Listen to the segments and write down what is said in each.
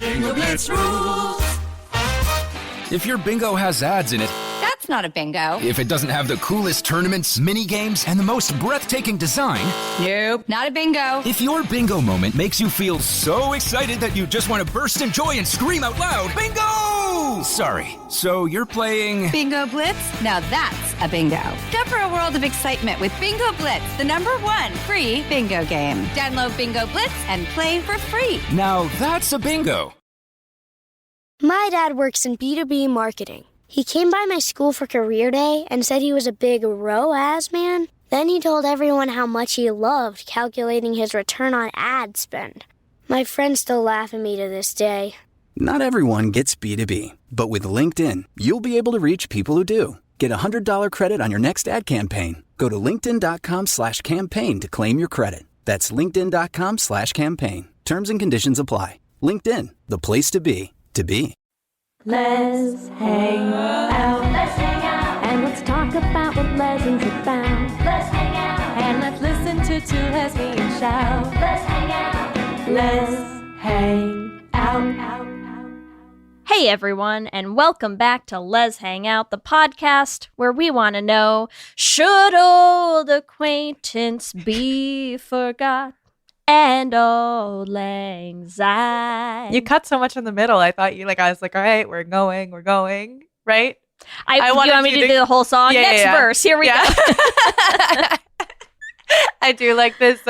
Bingo Blitz rules. If your bingo has ads in it, That's not a bingo. if it doesn't have the coolest tournaments, mini games, and the most breathtaking design, Nope, not a bingo. if your bingo moment makes you feel so excited that you just want to burst in joy and scream out loud, bingo! Sorry, so you're playing... Bingo Blitz? Now that's a bingo. Go for a world of excitement with Bingo Blitz, the #1 free bingo game. Download Bingo Blitz and play for free. Now that's a bingo. My dad works in B2B marketing. He came by my school for career day and said he was a big ROAS man. Then he told everyone how much he loved calculating his return on ad spend. My friends still laugh at me to this day. Not everyone gets B2B, but with LinkedIn, you'll be able to reach people who do. Get a $100 credit on your next ad campaign. Go to linkedin.com/campaign to claim your credit. That's linkedin.com/campaign. Terms and conditions apply. LinkedIn, the place to be, to be. Let's hang out. Let's hang out. And let's talk about what Leslie's about. Let's hang out. And let's listen to two lesbians shout. Let's hang out. Let's hang out. Hey everyone, and welcome back to Lez Hang Out, the podcast where we want to know, should old acquaintance be forgot and old lang syne? You cut so much in the middle. I thought I was like, all right, we're going, right? You want me to do the whole song? Yeah, Next verse, here we go. I do like this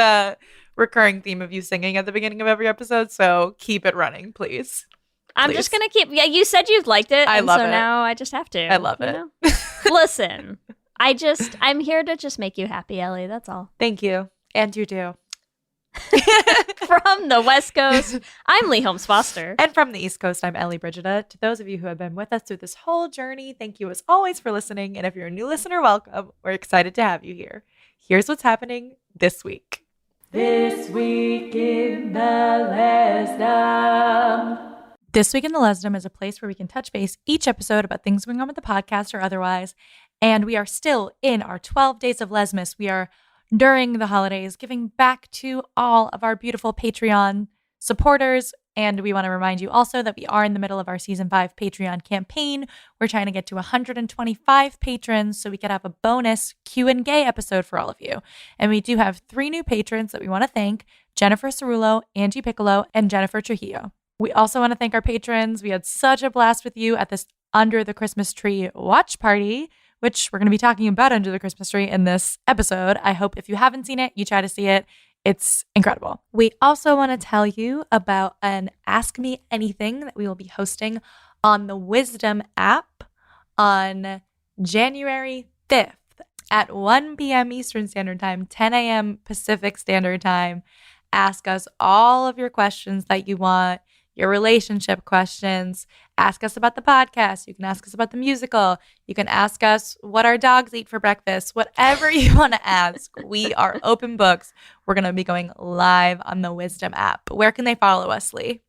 recurring theme of you singing at the beginning of every episode, so keep it running, please. I'm just going to keep, you said you liked it, I love so it. now I just have to. I love it. Listen, I'm here to just make you happy, Ellie, that's all. Thank you. And you do. From the West Coast, I'm Lee Holmes Foster. And from the East Coast, I'm Ellie Brigida. To those of you who have been with us through this whole journey, thank you as always for listening. And if you're a new listener, welcome. We're excited to have you here. Here's what's happening this week. This week in the Lesdom. This Week in the Lesdom is a place where we can touch base each episode about things going on with the podcast or otherwise. And we are still in our 12 days of Lesmas. We are, during the holidays, giving back to all of our beautiful Patreon supporters. And we want to remind you also that we are in the middle of our Season 5 Patreon campaign. We're trying to get to 125 patrons so we could have a bonus Q&A episode for all of you. And we do have 3 new patrons that we want to thank: Jennifer Cerullo, Angie Piccolo, and Jennifer Trujillo. We also want to thank our patrons. We had such a blast with you at this Under the Christmas Tree watch party, which we're going to be talking about Under the Christmas Tree in this episode. I hope if you haven't seen it, you try to see it. It's incredible. We also want to tell you about an Ask Me Anything that we will be hosting on the Wisdom app on January 5th at 1 p.m. Eastern Standard Time, 10 a.m. Pacific Standard Time. Ask us all of your questions that you want. Your relationship questions. Ask us about the podcast. You can ask us about the musical. You can ask us what our dogs eat for breakfast. Whatever you want to ask, we are open books. We're going to be going live on the Wisdom app. Where can they follow us, Lee?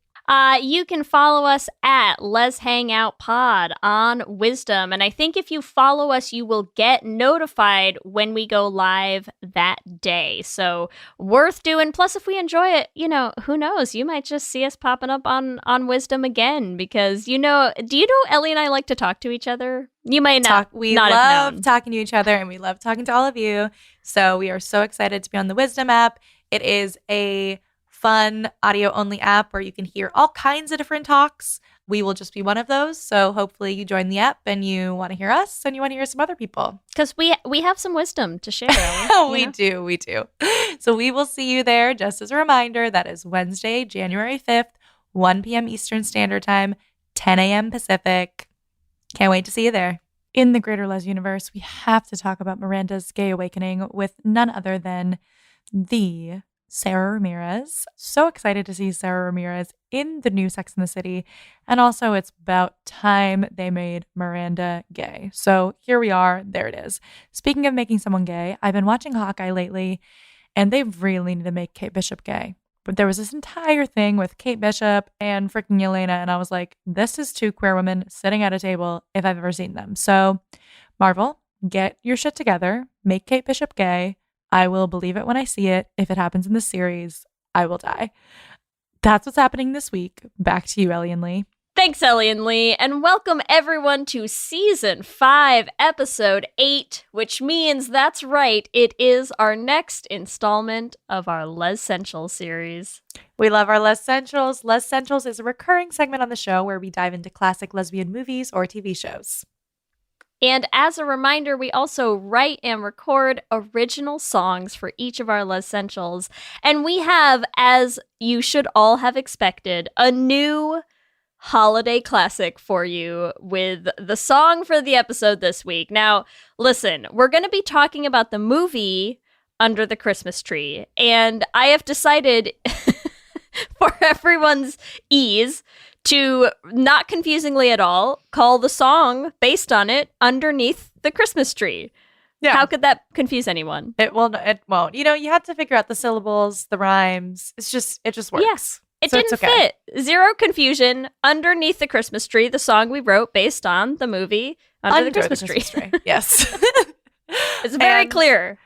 You can follow us at Let's Hang Out Pod on Wisdom. And I think if you follow us, you will get notified when we go live that day. So worth doing. Plus, if we enjoy it, who knows? You might just see us popping up on Wisdom again because, do you know Ellie and I like to talk to each other? You might not. We not love have known. talking to each other and we love talking to all of you. So we are so excited to be on the Wisdom app. It is a fun audio-only app where you can hear all kinds of different talks. We will just be one of those. So hopefully you join the app and you want to hear us and you want to hear some other people. Because we have some wisdom to share. We do. So we will see you there. Just as a reminder, that is Wednesday, January 5th, 1 p.m. Eastern Standard Time, 10 a.m. Pacific. Can't wait to see you there. In the Greater Les universe, we have to talk about Miranda's gay awakening with none other than the Sarah Ramirez. So excited to see Sarah Ramirez in the new Sex and the City. And also it's about time they made Miranda gay. So here we are. There it is. Speaking of making someone gay, I've been watching Hawkeye lately and they really need to make Kate Bishop gay. But there was this entire thing with Kate Bishop and freaking Yelena. And I was like, this is 2 queer women sitting at a table if I've ever seen them. So Marvel, get your shit together. Make Kate Bishop gay. I will believe it when I see it. If it happens in the series, I will die. That's what's happening this week. Back to you, Ellie and Lee. Thanks, Ellie and Lee, and welcome everyone to Season 5, Episode 8, which means, that's right, it is our next installment of our Lez-ssentials series. We love our Lez-ssentials. Lez-ssentials is a recurring segment on the show where we dive into classic lesbian movies or TV shows. And as a reminder, we also write and record original songs for each of our Lez-ssentials. And we have, as you should all have expected, a new holiday classic for you with the song for the episode this week. Now, listen, we're going to be talking about the movie Under the Christmas Tree, and I have decided, for everyone's ease, to, not confusingly at all, call the song based on it Underneath the Christmas Tree. Yeah. How could that confuse anyone? It won't. You know, you have to figure out the syllables, the rhymes. It just works. Yes. It didn't fit. Zero confusion. Underneath the Christmas Tree, the song we wrote based on the movie Under the Christmas Tree. Yes. It's very clear.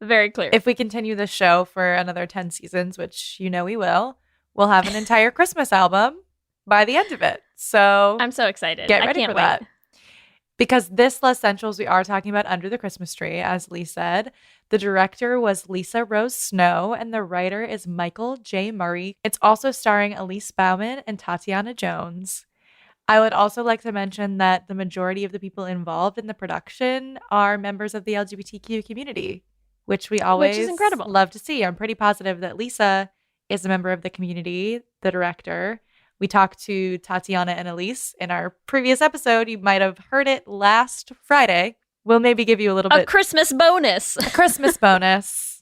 Very clear. If we continue this show for another 10 seasons, which you know we will, we'll have an entire Christmas album by the end of it. So I'm so excited. Get ready I can't for wait. that. Because this Lez-ssentials, we are talking about Under the Christmas Tree, as Lee said. The director was Lisa Rose Snow, and the writer is Michael J. Murray. It's also starring Elise Bauman and Tatiana Jones. I would also like to mention that the majority of the people involved in the production are members of the LGBTQ community, which we always is incredible. Love to see. I'm pretty positive that Lisa is a member of the community, the director. We talked to Tatiana and Elise in our previous episode. You might have heard it last Friday. We'll maybe give you a little bit. A Christmas bonus. A Christmas bonus.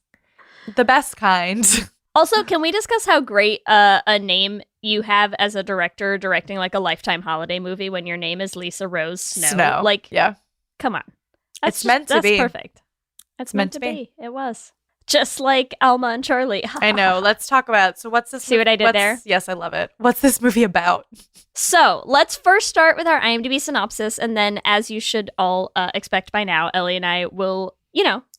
The best kind. Also, can we discuss how great a name you have as a director directing like a Lifetime holiday movie when your name is Lisa Rose Snow? Like, yeah. Come on. It's meant to be. That's perfect. It's meant to be. It was. Just like Alma and Charlie. I know. Let's talk about, so what's this? See what I did there? Yes, I love it. What's this movie about? So let's first start with our IMDb synopsis, and then, as you should all expect by now, Ellie and I will,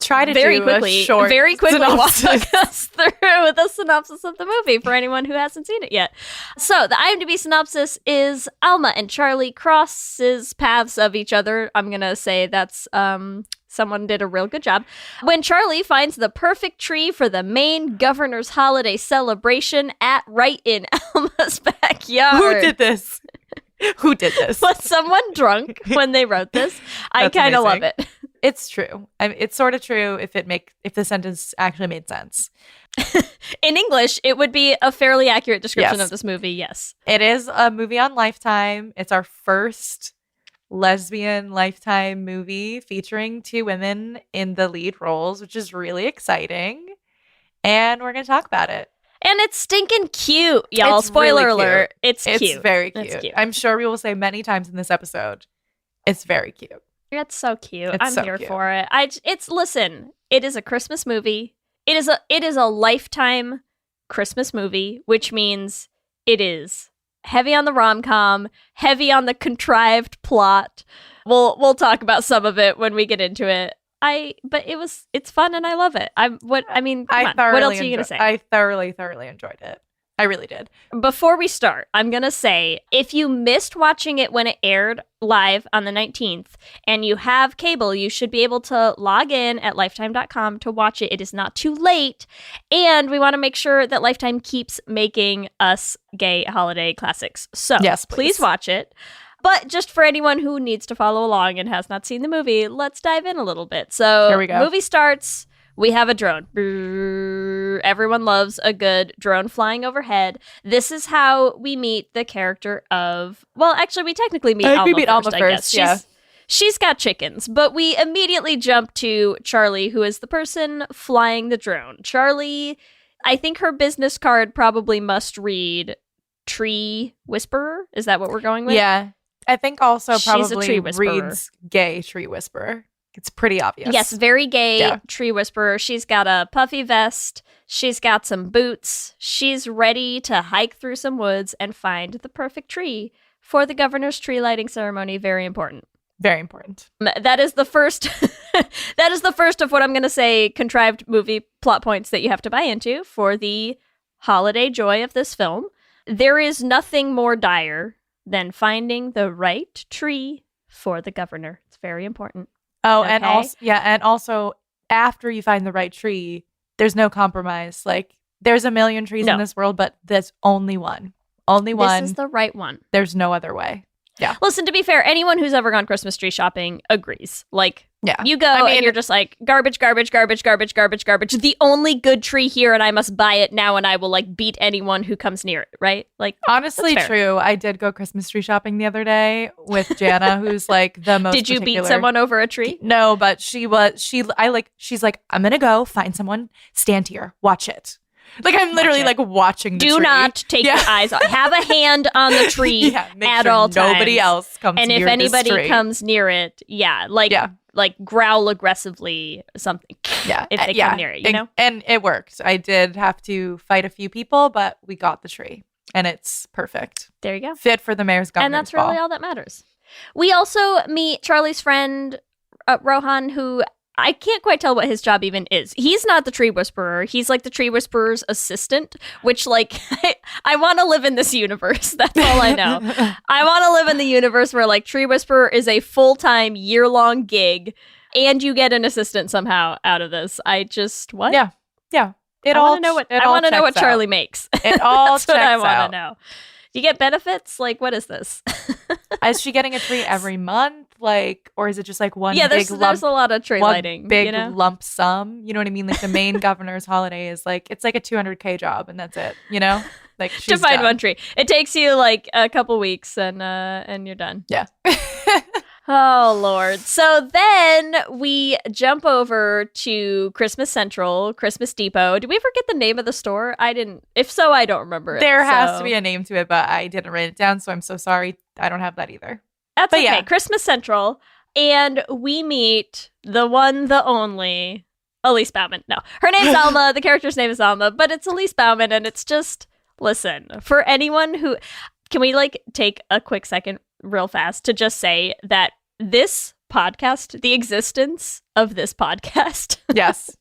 try to very do quickly, a short synopsis. walk us through with a synopsis of the movie for anyone who hasn't seen it yet. So the IMDb synopsis is Alma and Charlie crosses paths of each other. I'm gonna say that's someone did a real good job. When Charlie finds the perfect tree for the Maine governor's holiday celebration right in Alma's backyard. Who did this? Who did this? Was someone drunk when they wrote this? I kind of love it. It's true. It's sort of true if the sentence actually made sense. In English, it would be a fairly accurate description of this movie, yes. It is a movie on Lifetime. It's our first lesbian Lifetime movie featuring two women in the lead roles, which is really exciting. And we're going to talk about it. And it's stinking cute, y'all. It's Spoiler really alert. It's cute. It's very cute. It's cute. I'm sure we will say many times in this episode. It's very cute. It's so cute. It's I'm so here cute. for it. Listen, it is a Christmas movie. It is a Lifetime Christmas movie, which means it is heavy on the rom-com, heavy on the contrived plot. We'll talk about some of it when we get into it. But it's fun and I love it. What else are you gonna say? I thoroughly enjoyed it. I really did. Before we start, I'm gonna say, if you missed watching it when it aired live on the 19th and you have cable, you should be able to log in at lifetime.com to watch it. It is not too late. And we want to make sure that Lifetime keeps making us gay holiday classics. So yes, please watch it. But just for anyone who needs to follow along and has not seen the movie, let's dive in a little bit. So, here we go. Movie starts. We have a drone. Everyone loves a good drone flying overhead. This is how we meet the character of... Well, actually, we technically meet Alma first, I guess. Yeah. She's got chickens, but we immediately jump to Charlie, who is the person flying the drone. Charlie, I think her business card probably must read Tree Whisperer. Is that what we're going with? Yeah. I think also She's a probably tree whisperer. reads gay tree whisperer. It's pretty obvious. Yes, very gay tree whisperer. She's got a puffy vest. She's got some boots. She's ready to hike through some woods and find the perfect tree for the governor's tree lighting ceremony. Very important. Very important. That is the first. That is the first of what I'm going to say contrived movie plot points that you have to buy into for the holiday joy of this film. there is nothing more dire than finding the right tree for the governor. It's very important. Oh, Okay? and also after you find the right tree, there's no compromise. Like, there's a million trees in this world, but there's only one. Only one. This is the right one. There's no other way. Yeah. Listen, to be fair, anyone who's ever gone Christmas tree shopping agrees. Like, you go and you're just like, garbage, garbage, garbage, garbage, garbage, garbage. The only good tree here, and I must buy it now, and I will, like, beat anyone who comes near it, right? Like, honestly, true. I did go Christmas tree shopping the other day with Jana, who's, like, the most Did you beat someone over a tree? No, but she's like, I'm going to go find someone, stand here, watch it. Like, I'm literally like watching the tree. Do not take your eyes off. Have a hand on the tree at all times. Nobody else comes near it. And if anybody comes near it, like growl aggressively something. Yeah. If they come near it, you know? And it worked. I did have to fight a few people, but we got the tree. And it's perfect. There you go. Fit for the mayor's governor's And that's really all that matters. We also meet Charlie's friend, Rohan, who... I can't quite tell what his job even is. He's not the tree whisperer. He's like the tree whisperer's assistant, which, like, I want to live in this universe. That's all I know. I want to live in the universe where, like, tree whisperer is a full-time, year-long gig, and you get an assistant somehow out of this. I just, what? Yeah. I want to know what Charlie makes. It all That's checks what I out. want to know. Do you get benefits? Like, what is this? Is she getting a tree every month? Like, or is it just like one there's a lot of tree lighting. Big lump sum. You know what I mean? Like, the main governor's holiday is like, it's like a $200K job and that's it, you know? Like, to find one tree. It takes you like a couple weeks and you're done. Yeah. Oh, Lord. So then we jump over to Christmas Central, Christmas Depot. Did we ever get the name of the store? I didn't. If so, I don't remember it. There has to be a name to it, but I didn't write it down, so I'm so sorry. I don't have that either. That's okay. Yeah. Christmas Central. And we meet the one, the only, Elise Bauman. No, her name's Alma. The character's name is Alma, but it's Elise Bauman. And it's just, listen, for anyone who, can we like take a quick second real fast to just say that this podcast, the existence of this podcast, yes,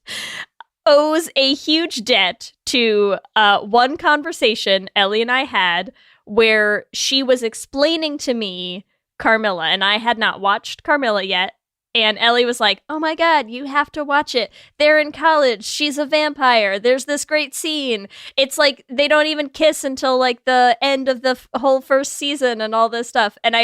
owes a huge debt to one conversation Ellie and I had where she was explaining to me Carmilla, and I had not watched Carmilla yet. And Ellie was like, oh my God, you have to watch it. They're in college. She's a vampire. There's this great scene. It's like they don't even kiss until like the end of the whole first season and all this stuff. And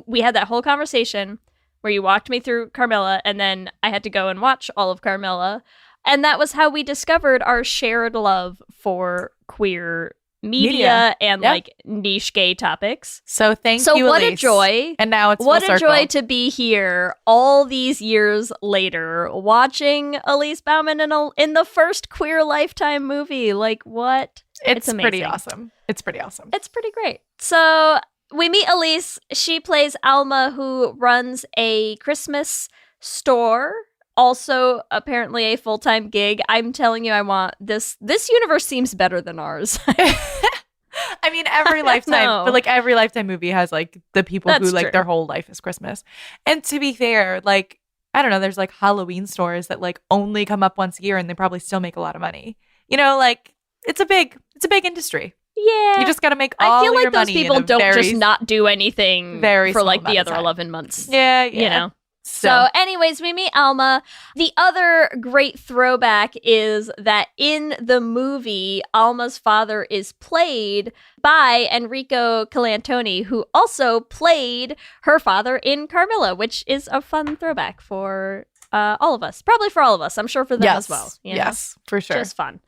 we had that whole conversation where you walked me through Carmilla, and then I had to go and watch all of Carmilla. And that was how we discovered our shared love for queer media and like niche gay topics. So thank you, what Elise. A joy. And now it's what full a circle. joy to be here all these years later watching Elise Bauman in the first queer Lifetime movie. Like, what? It's amazing. pretty awesome. It's pretty awesome. It's pretty great. So we meet Elise. She plays Alma, who runs a Christmas store. Also, apparently a full-time gig. I'm telling you, I want this. This universe seems better than ours. I mean, every Lifetime, but like every Lifetime movie has like the people who like their whole life is Christmas. And to be fair, like, I don't know, there's like Halloween stores that like only come up once a year and they probably still make a lot of money. You know, like it's a big industry. Yeah. You just got to make all your money. I feel like those people don't just not do anything for like the other 11 months. Yeah. You know? So anyways, we meet Alma. The other great throwback is that in the movie, Alma's father is played by Enrico Colantoni, who also played her father in Carmilla, which is a fun throwback for all of us. Probably for all of us. I'm sure for them as well. You know? Yes, for sure. Just fun.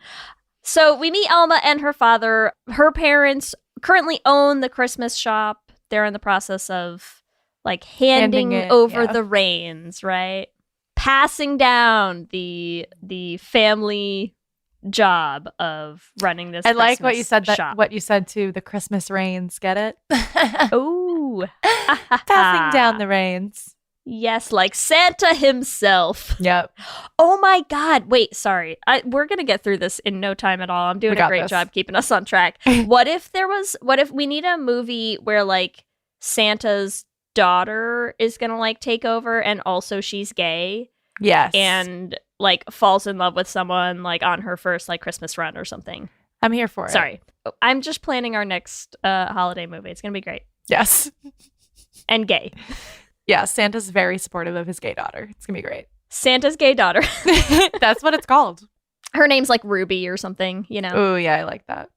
So we meet Alma and her father. Her parents currently own the Christmas shop. They're in the process of like handing over the reins, right? Passing down the family job of running this. I like what you said. Shop. What you said to the Christmas reins. Get it? Ooh, passing down the reins. Yes, like Santa himself. Yep. Oh my God. Wait, sorry. We're going to get through this in no time at all. I'm doing a great job keeping us on track. What if we need a movie where like Santa's daughter is going to like take over and also she's gay? Yes. And like falls in love with someone like on her first like Christmas run or something. I'm here for it. Sorry. I'm just planning our next holiday movie. It's gonna be great. Yes. And gay. Yeah, Santa's very supportive of his gay daughter. It's gonna be great. Santa's gay daughter. That's what it's called. Her name's like Ruby or something, you know? Oh, yeah, I like that.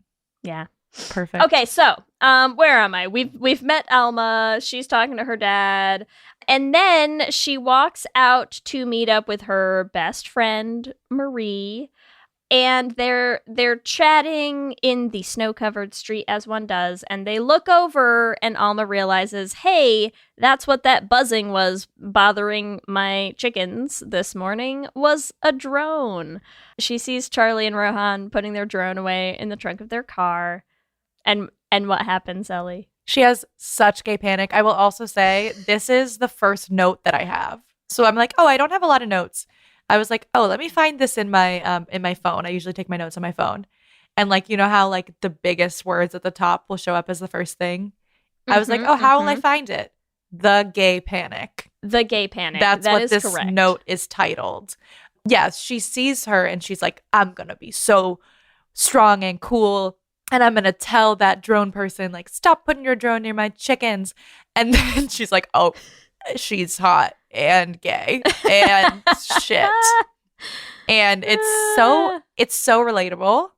Yeah. Perfect. Okay, so where am I? We've met Alma. She's talking to her dad. And then she walks out to meet up with her best friend, Marie. And they're chatting in the snow-covered street as one does, and they look over and Alma realizes, hey, that's what that buzzing was bothering my chickens this morning, was a drone. She sees Charlie and Rohan putting their drone away in the trunk of their car. And what happens, Ellie? She has such gay panic. I will also say this is the first note that I have. So I'm like, oh, I don't have a lot of notes. I was like, oh, let me find this in my phone. I usually take my notes on my phone. And like, you know how like the biggest words at the top will show up as the first thing? I was like, oh, how will I find it? The gay panic. The gay panic. That's that what is this correct. note is titled. Yes, she sees her and she's like, I'm going to be so strong and cool. And I'm going to tell that drone person, like, stop putting your drone near my chickens. And then she's like, oh, she's hot and gay and shit. And it's so relatable.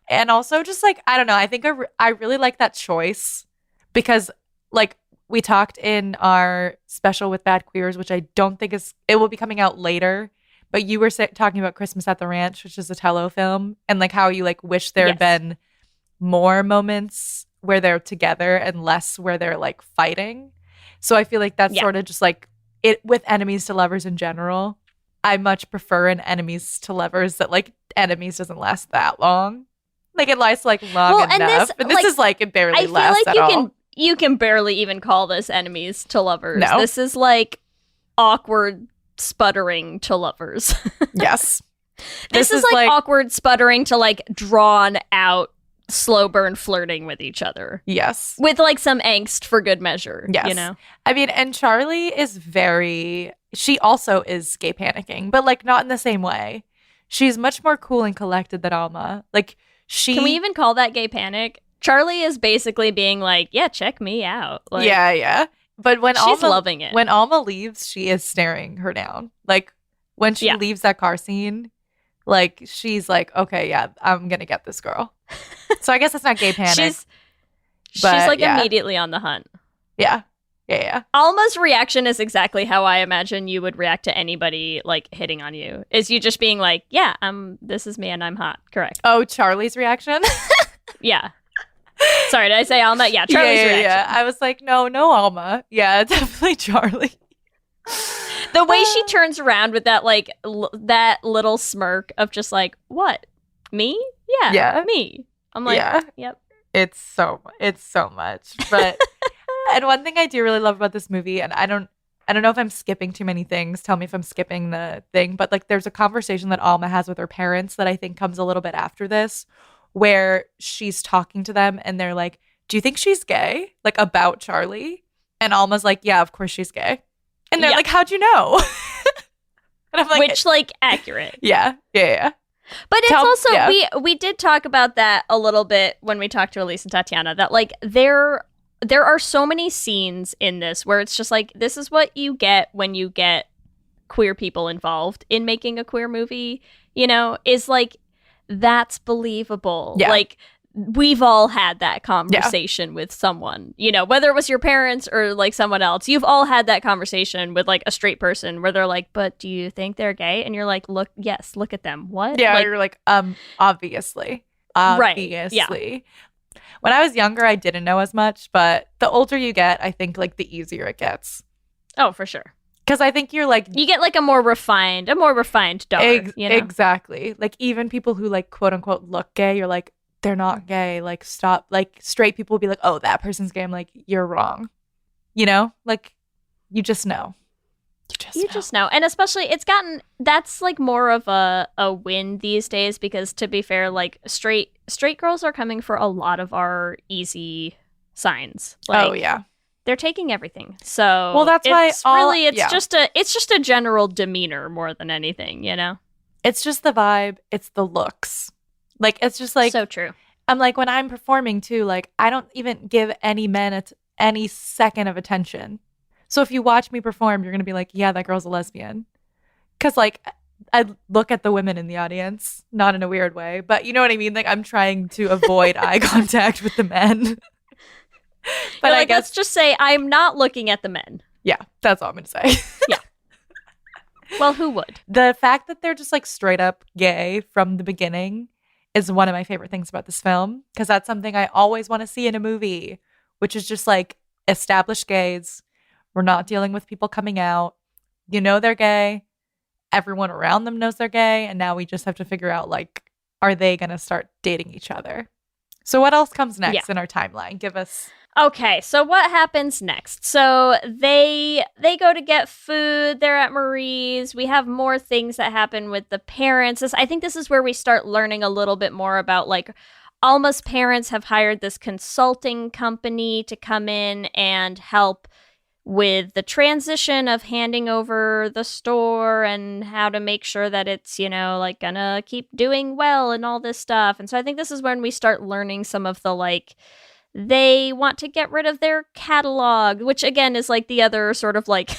And also just like, I don't know, I think I really like that choice because like we talked in our special with Bad Queers, which I don't think it will be coming out later. But you were talking about Christmas at the Ranch, which is a Tello film, and like how you like wish there had been more moments where they're together and less where they're like fighting. So I feel like that's sort of just like it with enemies to lovers in general. I much prefer an enemies to lovers that like enemies doesn't last that long. Like it lasts like long enough. And this is like it barely lasts at all. You can barely even call this enemies to lovers. No. This is like awkward sputtering to lovers. Yes. This is like awkward sputtering to like drawn out slow burn flirting with each other. Yes. With like some angst for good measure. Yes. You know? I mean, and Charlie is she also is gay panicking, but like not in the same way. She's much more cool and collected than Alma. Like Can we even call that gay panic? Charlie is basically being like, yeah, check me out. Like, yeah. But when she's loving it. When Alma leaves, she is staring her down. Like when she leaves that car scene, like she's like, okay, yeah, I'm gonna get this girl. So I guess that's not gay panic. She's like immediately on the hunt. Yeah. Alma's reaction is exactly how I imagine you would react to anybody like hitting on you. Is you just being like, yeah, this is me and I'm hot. Correct. Oh, Charlie's reaction? Yeah. Sorry, did I say Alma? Yeah, Charlie's reaction. Yeah. I was like, no, Alma. Yeah, definitely Charlie. The way she turns around with that like that little smirk of just like, what? Me? Yeah. Me. I'm like, yep. It's so much. But and one thing I do really love about this movie, and I don't know if I'm skipping too many things. Tell me if I'm skipping the thing, but like there's a conversation that Alma has with her parents that I think comes a little bit after this, where she's talking to them and they're like, do you think she's gay? Like about Charlie? And Alma's like, yeah, of course she's gay. And they're like, how'd you know? And I'm like, which like accurate. Yeah. But it's also we did talk about that a little bit when we talked to Elise and Tatiana, that like there are so many scenes in this where it's just like, this is what you get when you get queer people involved in making a queer movie, you know, is like, that's believable. Yeah. Like we've all had that conversation with someone, you know, whether it was your parents or like someone else. You've all had that conversation with like a straight person where they're like, but do you think they're gay? And you're like, look at them. What? Yeah, like, you're like, obviously. Right. Yeah. When I was younger, I didn't know as much, but the older you get, I think like the easier it gets. Oh, for sure. Because I think you're like, you get like a more refined daughter. You know? Exactly. Like even people who like quote unquote look gay, you're like, they're not gay. Like stop. Like straight people will be like, oh, that person's gay. I'm like, you're wrong. You know, like you just know. You just know. And especially that's like more of a win these days, because to be fair, like straight girls are coming for a lot of our easy signs. Like, oh yeah. They're taking everything. So well, that's why it's just a general demeanor more than anything, you know? It's just the vibe. It's the looks. Like, it's just like, so true. I'm like, when I'm performing too, like, I don't even give any men any second of attention. So if you watch me perform, you're going to be like, yeah, that girl's a lesbian. Because, like, I look at the women in the audience, not in a weird way, but you know what I mean? Like, I'm trying to avoid eye contact with the men. But I guess, let's just say I'm not looking at the men. Yeah, that's all I'm going to say. Yeah. Well, who would? The fact that they're just, like, straight up gay from the beginning is one of my favorite things about this film, because that's something I always want to see in a movie, which is just like established gays. We're not dealing with people coming out. You know they're gay. Everyone around them knows they're gay. And now we just have to figure out, like, are they going to start dating each other? So what else comes next in our timeline? Give us... Okay, so what happens next? So they go to get food. They're at Marie's. We have more things that happen with the parents. I think this is where we start learning a little bit more about, like, Alma's parents have hired this consulting company to come in and help with the transition of handing over the store and how to make sure that it's, you know, like, gonna keep doing well and all this stuff. And so I think this is when we start learning some of the, like, they want to get rid of their catalog, which again is like the other sort of like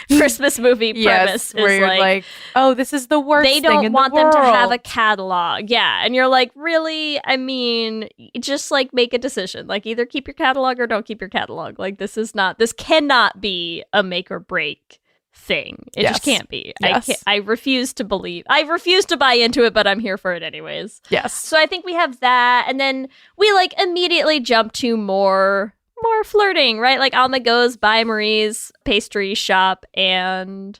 Christmas movie premise. Where is you're like, oh, this is the worst they thing in don't the want them to world. have a catalog. Yeah. And you're like, really? I mean, just like make a decision. Like, either keep your catalog or don't keep your catalog. Like, this cannot be a make or break thing. It just can't be. Yes. I refuse to buy into it, but I'm here for it anyways. Yes. So I think we have that, and then we like immediately jump to more flirting, right? Like, Alma goes by Marie's pastry shop, and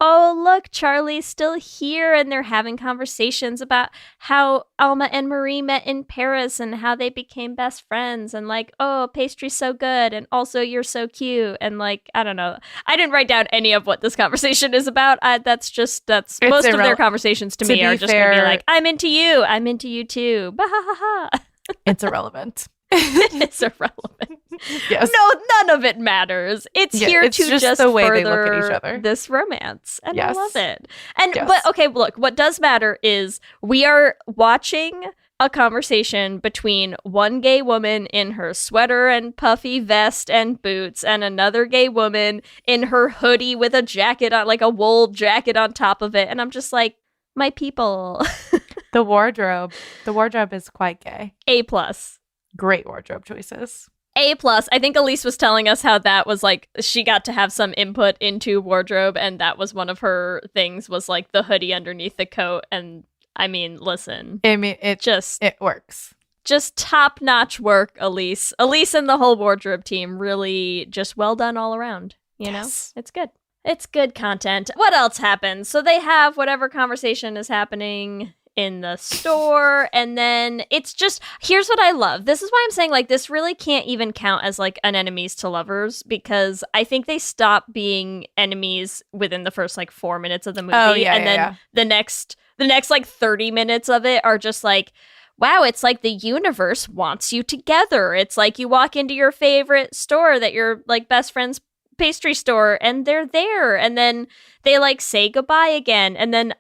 oh, look, Charlie's still here, and they're having conversations about how Alma and Marie met in Paris and how they became best friends, and like, oh, pastry's so good, and also you're so cute, and like, I don't know. I didn't write down any of what this conversation is about. That's most of their conversations to me are just gonna be like, I'm into you too. Bah, ha, ha, ha. It's irrelevant. It's irrelevant. Yes. No, none of it matters. It's here it's to just the way further they look at each other. This romance, and Yes. I love it. And Yes. but okay, look, what does matter is we are watching a conversation between one gay woman in her sweater and puffy vest and boots, and another gay woman in her hoodie with a jacket on, like a wool jacket on top of it, and I'm just like, my people. The wardrobe is quite gay. A+. Great wardrobe choices. A+. I think Elise was telling us how that was like, she got to have some input into wardrobe, and that was one of her things, was like the hoodie underneath the coat. And I mean, listen. I mean, it works. Just top-notch work, Elise. Elise and the whole wardrobe team, really just well done all around. You know? It's good. It's good content. What else happens? So they have whatever conversation is happening in the store, and then it's just, here's what I love. This is why I'm saying, like, this really can't even count as like an enemies to lovers, because I think they stop being enemies within the first like 4 minutes of the movie. The next like 30 minutes of it are just like, wow, it's like the universe wants you together. It's like you walk into your favorite store that your like best friend's pastry store, and they're there, and then they like say goodbye again, and then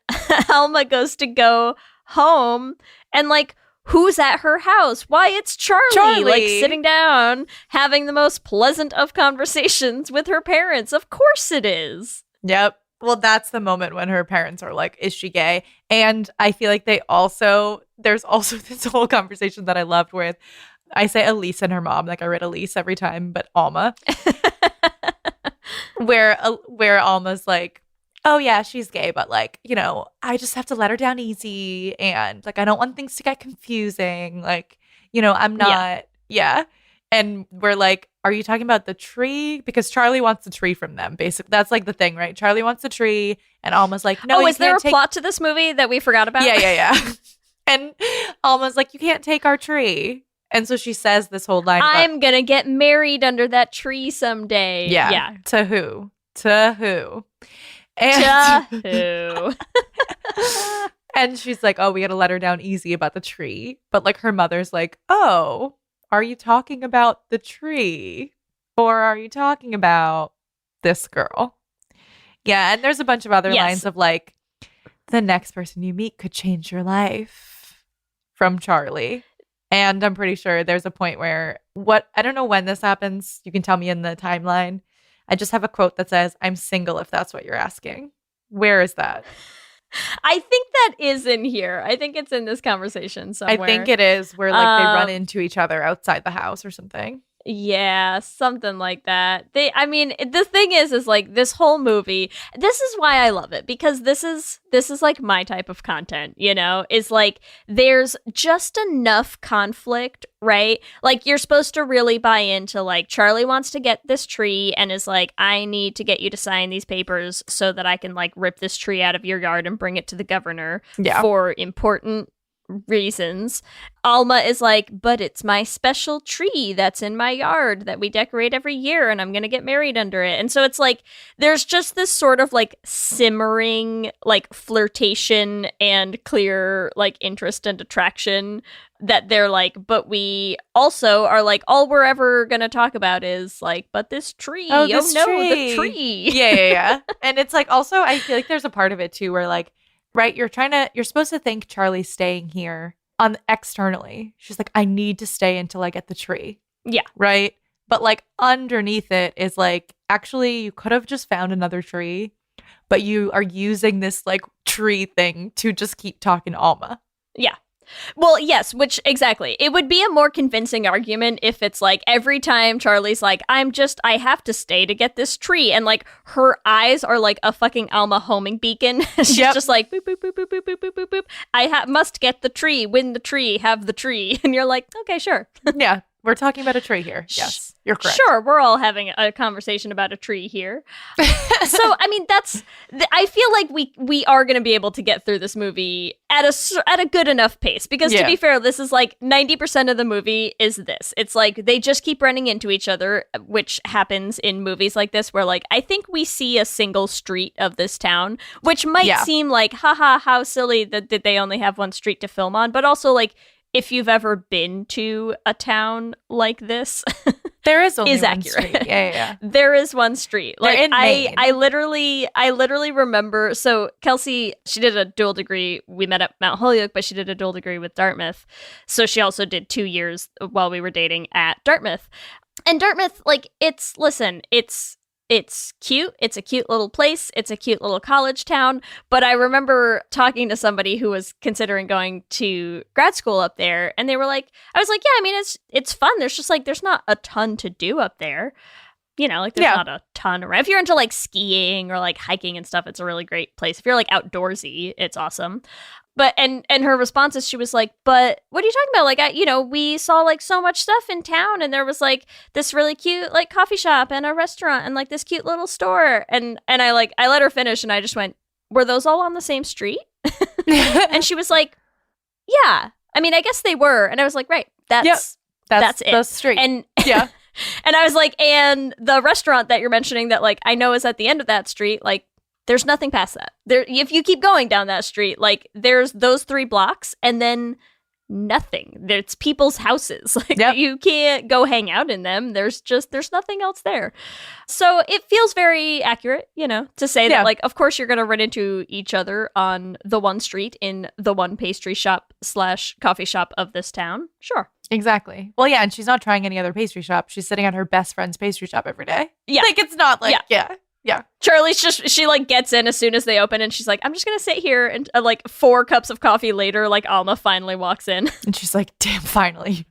Alma goes to go home, and like, who's at her house? Why, it's Charlie, like sitting down having the most pleasant of conversations with her parents. Of course it is. Yep. Well, that's the moment when her parents are like, is she gay? And I feel like there's also this whole conversation that I loved with, I say Elise and her mom, like I read Elise every time, but Alma. where Alma's like, oh yeah, she's gay, but like, you know, I just have to let her down easy, and like, I don't want things to get confusing. Like, you know, I'm not, And we're like, are you talking about the tree? Because Charlie wants the tree from them. Basically, that's like the thing, right? Charlie wants the tree, and Alma's like, no. Oh, is there a plot to this movie that we forgot about? Yeah. And Alma's like, you can't take our tree. And so she says this whole line about, I'm going to get married under that tree someday. Yeah. To who? And she's like, oh, we got to let her down easy about the tree. But like, her mother's like, oh, are you talking about the tree? Or are you talking about this girl? Yeah. And there's a bunch of other lines of like, the next person you meet could change your life from Charlie. And I'm pretty sure there's a point where I don't know when this happens. You can tell me in the timeline. I just have a quote that says, "I'm single if that's what you're asking." Where is that? I think that is in here. I think it's in this conversation somewhere. I think it is where like they run into each other outside the house or something. Yeah, something like that. The thing is like this whole movie, this is why I love it, because this is like my type of content, is like there's just enough conflict, right? Like you're supposed to really buy into like Charlie wants to get this tree and is like, I need to get you to sign these papers so that I can like rip this tree out of your yard and bring it to the governor for important reasons. Alma is like, but it's my special tree that's in my yard that we decorate every year and I'm gonna get married under it. And so it's like there's just this sort of like simmering like flirtation and clear like interest and attraction that they're like, but we also are like, all we're ever gonna talk about is like, but this tree, the tree. Yeah. And it's like also I feel like there's a part of it too where like, right, you're supposed to think Charlie's staying here on externally. She's like, I need to stay until I get the tree. Yeah. Right? But like underneath it is like, actually, you could have just found another tree, but you are using this like tree thing to just keep talking to Alma. Yeah. Well, yes, which exactly. It would be a more convincing argument if it's like every time Charlie's like, I have to stay to get this tree. And like her eyes are like a fucking Alma homing beacon. She's just like, boop, boop, boop, boop, boop, boop, boop, boop, boop. I must get the tree, win the tree, have the tree. And you're like, okay, sure. Yeah. We're talking about a tree here. Yes, you're correct. Sure, we're all having a conversation about a tree here. So, I mean, I feel like we are going to be able to get through this movie at a good enough pace. Because to be fair, this is like 90% of the movie is this. It's like they just keep running into each other, which happens in movies like this where like I think we see a single street of this town, which might seem like, haha, how silly that they only have one street to film on. But also like, if you've ever been to a town like this, there is only one accurate. Street. Yeah. There is one street. They're like in Maine. I literally remember. So Kelsey, she did a dual degree. We met at Mount Holyoke, but she did a dual degree with Dartmouth. So she also did 2 years while we were dating at Dartmouth. And Dartmouth, like, it's cute. It's a cute little place. It's a cute little college town. But I remember talking to somebody who was considering going to grad school up there. And they were like, I was like, yeah, I mean, it's fun. There's just like, there's not a ton to do up there. Like there's not a ton around. If you're into like skiing or like hiking and stuff, it's a really great place. If you're like outdoorsy, it's awesome. But and her response is she was like, but what are you talking about? Like, we saw like so much stuff in town and there was like this really cute like coffee shop and a restaurant and like this cute little store. And I let her finish and I just went, were those all on the same street? And she was like, yeah, I mean, I guess they were. And I was like, right, that's it. The street. And yeah. And I was like, and the restaurant that you're mentioning that like I know is at the end of that street, like there's nothing past that. There, if you keep going down that street, like there's those 3 blocks and then nothing. It's people's houses. Like you can't go hang out in them. There's nothing else there. So it feels very accurate, to say that like, of course you're going to run into each other on the one street in the one pastry shop / coffee shop of this town. Sure. Exactly. Well, yeah. And she's not trying any other pastry shop. She's sitting at her best friend's pastry shop every day. Yeah. Like it's not like, Yeah. Charlie's she like gets in as soon as they open and she's like, I'm just going to sit here. And like 4 cups of coffee later, like Alma finally walks in. And she's like, damn, finally.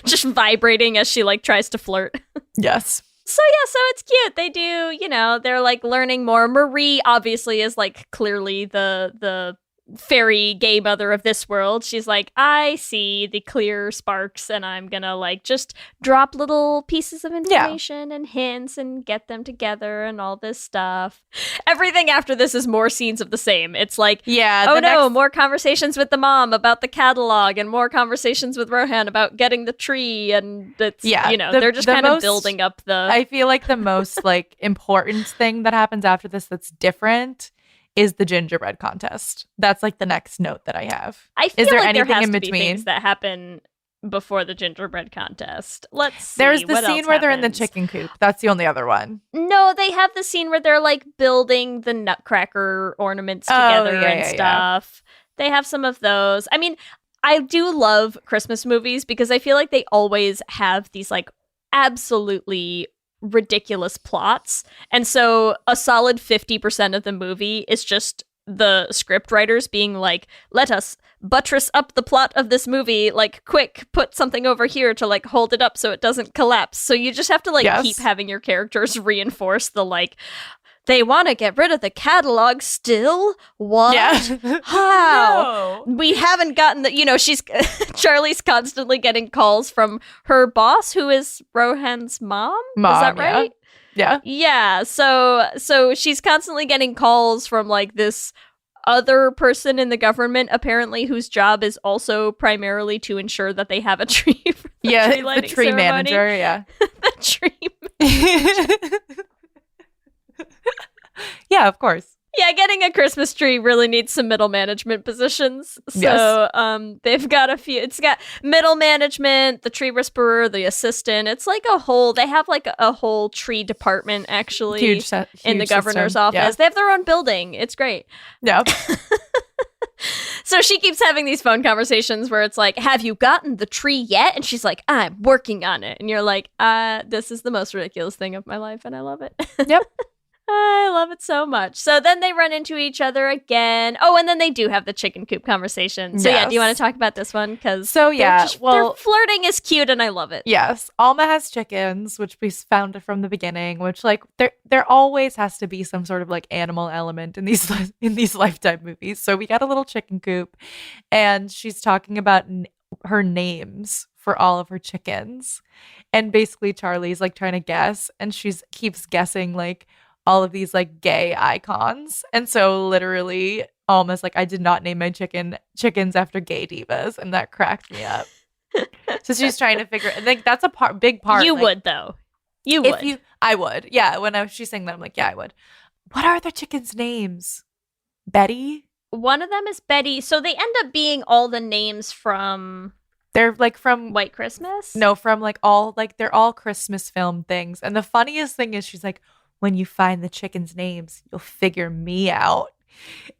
Just vibrating as she like tries to flirt. Yes. So it's cute. They do, they're like learning more. Marie obviously is like clearly the fairy gay mother of this world. She's like, I see the clear sparks and I'm gonna like just drop little pieces of information and hints and get them together and all this stuff. Everything after this is more scenes of the same. It's like, more conversations with the mom about the catalog and more conversations with Rohan about getting the tree. And it's they're just kind of building up the I feel like the most like important thing that happens after this that's different is the gingerbread contest. That's like the next note that I have. I feel is there like anything there has in to between? Be things that happen before the gingerbread contest. Let's see. There's the what scene else where they're in the happens. chicken coop. That's the only other one. No, they have the scene where they're like building the nutcracker ornaments together and stuff. They have some of those. I mean, I do love Christmas movies because I feel like they always have these like absolutely ridiculous plots. And so a solid 50% of the movie is just the script writers being like, let us buttress up the plot of this movie, like, quick, put something over here to like hold it up so it doesn't collapse. So you just have to like keep having your characters reinforce the like, they want to get rid of the catalog still? What? Yeah. How? No. We haven't gotten the, you know, Charlie's constantly getting calls from her boss, who is Rohan's mom. Is that right? Yeah. Yeah. So she's constantly getting calls from like this other person in the government, apparently, whose job is also primarily to ensure that they have a tree. For the tree lighting the tree ceremony. Manager. Yeah. The tree manager. Yeah, of course. Yeah, getting a Christmas tree really needs some middle management positions. So they've got a few. It's got middle management, the tree whisperer, the assistant. It's like they have like a whole tree department, actually, huge in the governor's system. office. Yeah. They have their own building. It's great. Yeah. So she keeps having these phone conversations where it's like, have you gotten the tree yet? And she's like, I'm working on it. And you're like, this is the most ridiculous thing of my life, and I love it. Yep. I love it so much. So then they run into each other again. Oh, and then they do have the chicken coop conversation. So yeah, do you want to talk about this one? Because their flirting is cute, and I love it. Yes, Alma has chickens, which we found from the beginning. Which like there always has to be some sort of like animal element in these Lifetime movies. So we got a little chicken coop, and she's talking about her names for all of her chickens, and basically Charlie's like trying to guess, and keeps guessing like all of these like gay icons. And so literally almost like, I did not name my chickens after gay divas, and that cracked me up. So she's trying to figure, I think that's a big part. You like, would though. You would. I would. Yeah. When she's saying that, I'm like, yeah, I would. What are the chickens' names? Betty? One of them is Betty. So they end up being all the names from... They're like from... White Christmas? No, from like they're all Christmas film things. And the funniest thing is she's like, when you find the chickens' names, you'll figure me out.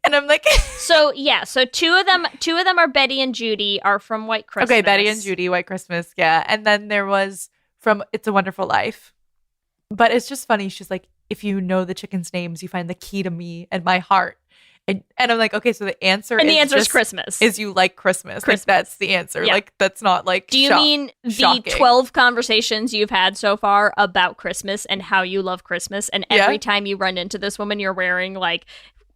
And I'm like... So two of them are Betty and Judy, are from White Christmas. Okay, Betty and Judy, White Christmas, yeah. And then there was from It's a Wonderful Life. But it's just funny. She's like, if you know the chickens' names, you find the key to me and my heart. And I'm like, okay, so the answer is Christmas. Is you like Christmas. Like, that's the answer. Yeah. Like, that's not like Do you mean shocking. The 12 conversations you've had so far about Christmas and how you love Christmas, and every time you run into this woman, you're wearing like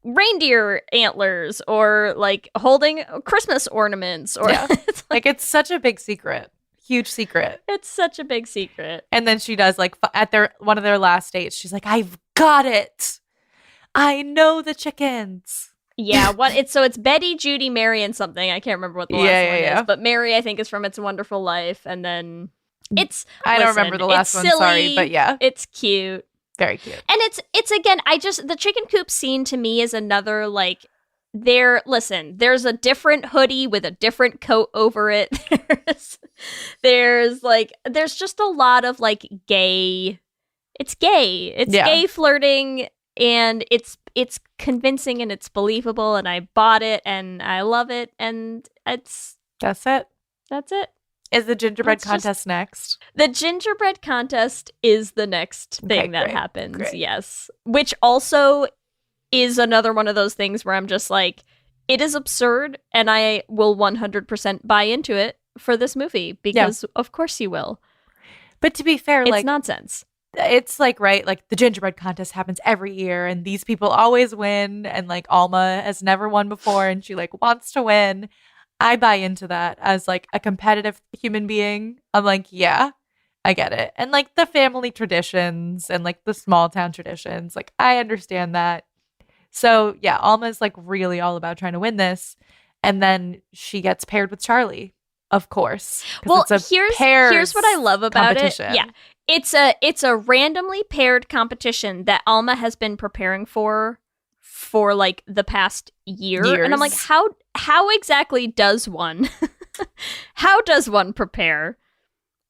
reindeer antlers or like holding Christmas ornaments or it's like it's such a big secret. Huge secret. It's such a big secret. And then she does like at one of their last dates, she's like, I've got it. I know the chickens. Yeah, it's Betty, Judy, Mary, and something. I can't remember what the last one is. But Mary, I think, is from It's a Wonderful Life. And then I don't remember the last one, silly, sorry, but yeah. It's cute. Very cute. And it's again, the chicken coop scene to me is another like there's a different hoodie with a different coat over it. There's just a lot of like gay. It's gay. It's gay flirting. And it's convincing and it's believable, and I bought it and I love it, and that's it. Is the gingerbread contest next? The gingerbread contest is the next thing that happens. Great. Yes, which also is another one of those things where I'm just like, it is absurd, and I will 100% buy into it for this movie because of course you will. But to be fair, it's nonsense. It's like, right, like the gingerbread contest happens every year and these people always win, and like Alma has never won before and she like wants to win. I buy into that as like a competitive human being. I'm like, yeah, I get it. And like the family traditions and like the small town traditions, like I understand that. So yeah, Alma's like really all about trying to win this. And then she gets paired with Charlie, of course. Well, here's what I love about it. Yeah. It's a randomly paired competition that Alma has been preparing for like the past year. And I'm like, how exactly does one prepare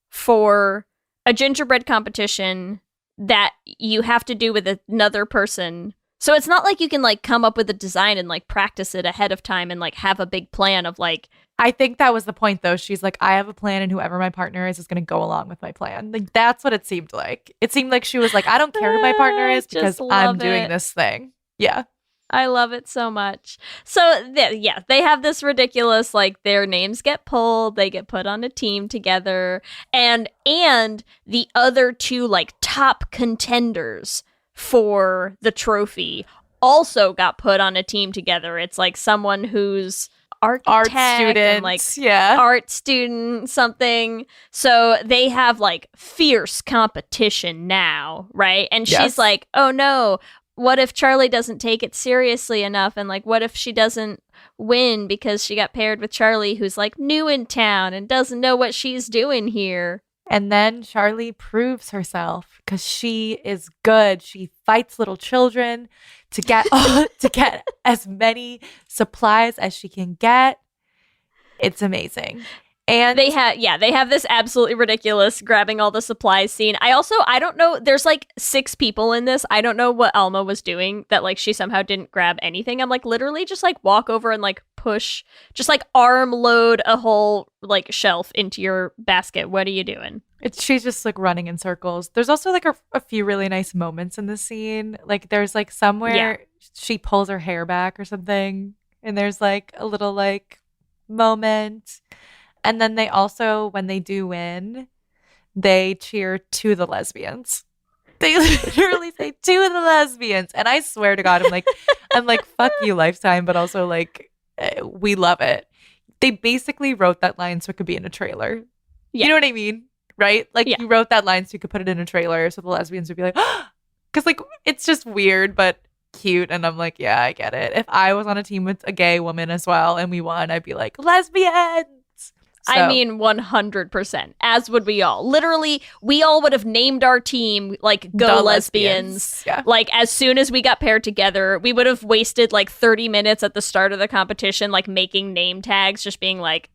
for a gingerbread competition that you have to do with another person? So it's not like you can like come up with a design and like practice it ahead of time and like have a big plan of like I think that was the point, though. She's like, I have a plan, and whoever my partner is going to go along with my plan. Like, that's what it seemed like. It seemed like she was like, I don't care who my partner is because I'm doing this thing. Yeah. I love it so much. So, they have this ridiculous, like, their names get pulled, they get put on a team together, and the other two, like, top contenders for the trophy also got put on a team together. It's like someone who's art student, and like art student something. So they have like fierce competition now, right? And she's like, oh no, what if Charlie doesn't take it seriously enough? And like, what if she doesn't win because she got paired with Charlie, who's like new in town and doesn't know what she's doing here? And then Charlie proves herself because she is good. She fights little children to get as many supplies as she can get. It's amazing. And they have this absolutely ridiculous grabbing all the supplies scene. I don't know, there's like 6 people in this. I don't know what Alma was doing that like she somehow didn't grab anything. I'm like, literally just like walk over and like push, just like arm load a whole like shelf into your basket. What are you doing? She's just like running in circles. There's also like a few really nice moments in the scene. Like there's like somewhere she pulls her hair back or something, and there's like a little like moment. And then they also, when they do win, they cheer to the lesbians. They literally say to the lesbians. And I swear to God, I'm like, fuck you, Lifetime, but also like, we love it. They basically wrote that line so it could be in a trailer. Yeah. You know what I mean? Right? Like you wrote that line so you could put it in a trailer so the lesbians would be like, because like, it's just weird, but cute. And I'm like, yeah, I get it. If I was on a team with a gay woman as well and we won, I'd be like, lesbians. So. I mean, 100%, as would we all. Literally, we all would have named our team, like, Go the Lesbians. Yeah. Like, as soon as we got paired together, we would have wasted, like, 30 minutes at the start of the competition, like, making name tags, just being like,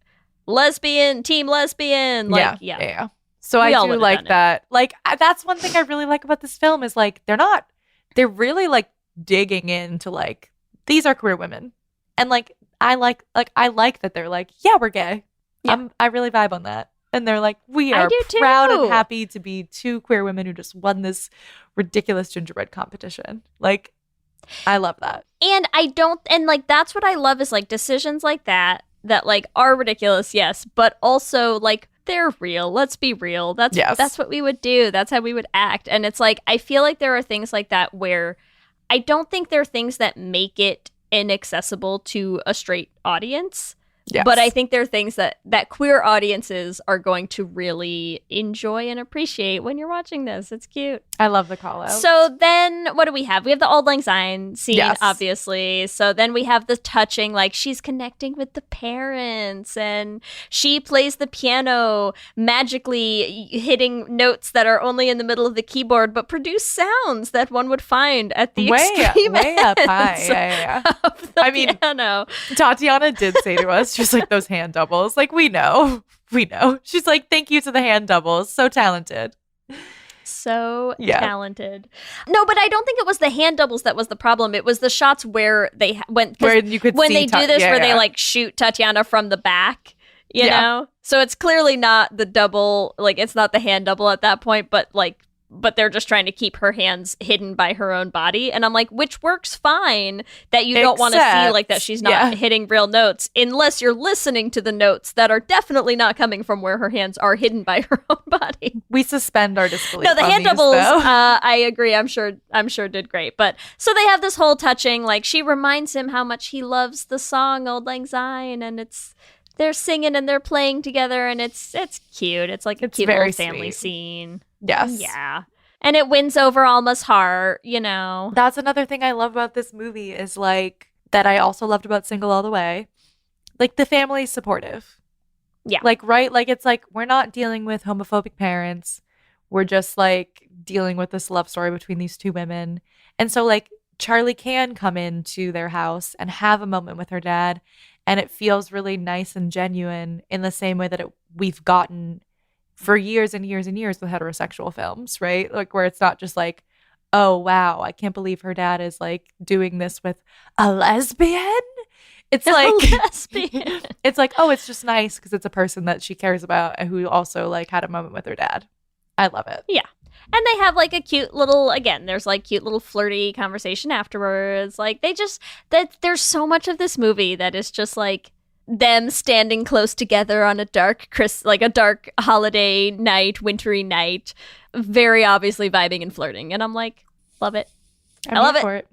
lesbian, team lesbian. Like, yeah. So I do like that. Like, that's one thing I really like about this film is, like, they're really, like, digging into, like, these are queer women. And, like, I like that they're like, yeah, we're gay. Yeah. I really vibe on that. And they're like, we are proud and happy to be 2 queer women who just won this ridiculous gingerbread competition. Like, I love that. And like, that's what I love is like decisions like that like are ridiculous, yes, but also like they're real. Let's be real. That's what we would do. That's how we would act. And it's like, I feel like there are things like that where I don't think there are things that make it inaccessible to a straight audience. Yes. But I think there are things that queer audiences are going to really enjoy and appreciate when you're watching this. It's cute. I love the call out. So then what do we have? We have the Auld Lang Syne scene, obviously. So then we have the touching, like she's connecting with the parents and she plays the piano, magically hitting notes that are only in the middle of the keyboard, but produce sounds that one would find at the extreme way up high. Of the piano. Tatiana did say to us, just like those hand doubles. Like, we know. She's like, thank you to the hand doubles. So talented. Talented. No, but I don't think it was the hand doubles that was the problem. It was the shots where they when you could when they do this where they like shoot Tatiana from the back, you know? So it's clearly not the double, like it's not the hand double at that point, but they're just trying to keep her hands hidden by her own body. And I'm like, which works fine, that you don't want to see like that she's not hitting real notes unless you're listening to the notes that are definitely not coming from where her hands are hidden by her own body. We suspend our disbelief. No, the hand doubles, I agree. I'm sure did great. But so they have this whole touching, like she reminds him how much he loves the song Auld Lang Syne, and they're singing and they're playing together, and it's cute. It's like a cute little family scene. Yes. Yeah. And it wins over Alma's heart, you know. That's another thing I love about this movie is like that I also loved about Single All the Way. Like the family's supportive. Yeah. Like, right? Like it's like we're not dealing with homophobic parents. We're just like dealing with this love story between these 2 women. And so like Charlie can come into their house and have a moment with her dad. And it feels really nice and genuine in the same way that we've gotten for years and years and years with heterosexual films, right? Like where it's not just like, oh, wow, I can't believe her dad is like doing this with a lesbian. It's like lesbian. it's like, oh, it's just nice because it's a person that she cares about and who also like had a moment with her dad. I love it. Yeah. And they have like a cute little, again, there's like cute little flirty conversation afterwards. Like there's so much of this movie that is just like them standing close together on a dark holiday night, wintry night, very obviously vibing and flirting. And I'm like, love it. I love it. For it.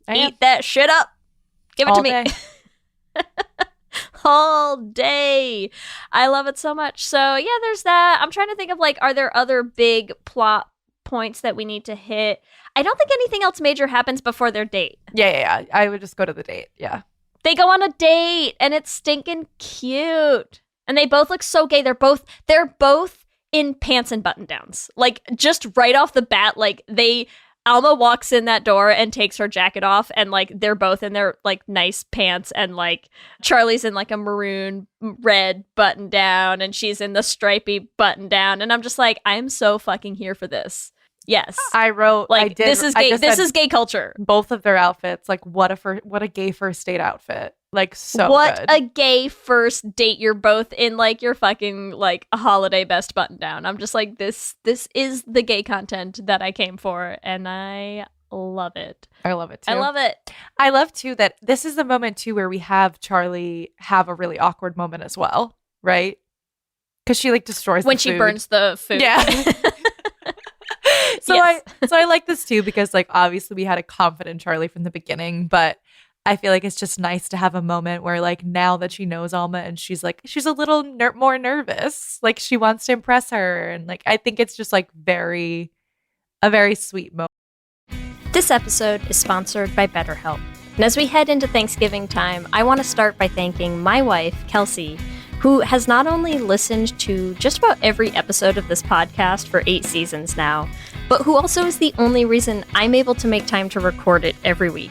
Eat that shit up. Give it All to me. day. All day. I love it so much. So yeah, there's that. I'm trying to think of like, are there other big plot points that we need to hit? I don't think anything else major happens before their date. Yeah. I would just go to the date. Yeah. They go on a date and it's stinking cute. And they both look so gay. They're both in pants and button downs. Like just right off the bat, like Alma walks in that door and takes her jacket off, and like they're both in their like nice pants, and like Charlie's in like a maroon red button down and she's in the stripy button down, and I'm just like, I'm so fucking here for this. Yes. I wrote like this is gay. This is gay culture. Both of their outfits, like what a gay first date outfit. Like so what good. A gay first date. You're both in like your fucking like a holiday best button down. I'm just like, this is the gay content that I came for, and I love it. I love it too. I love it. I love too that this is the moment too where we have Charlie have a really awkward moment as well, right? Because she like destroys when the she food. burns the food. Yeah. So Yes. I like this too because like obviously we had a confident Charlie from the beginning, but I feel like it's just nice to have a moment where like now that she knows Alma and she's a little more nervous, like she wants to impress her, and like I think it's just like a very sweet moment. This episode is sponsored by BetterHelp. And as we head into Thanksgiving time, I want to start by thanking my wife, Kelsey, who has not only listened to just about every episode of this podcast for 8 seasons now, but who also is the only reason I'm able to make time to record it every week.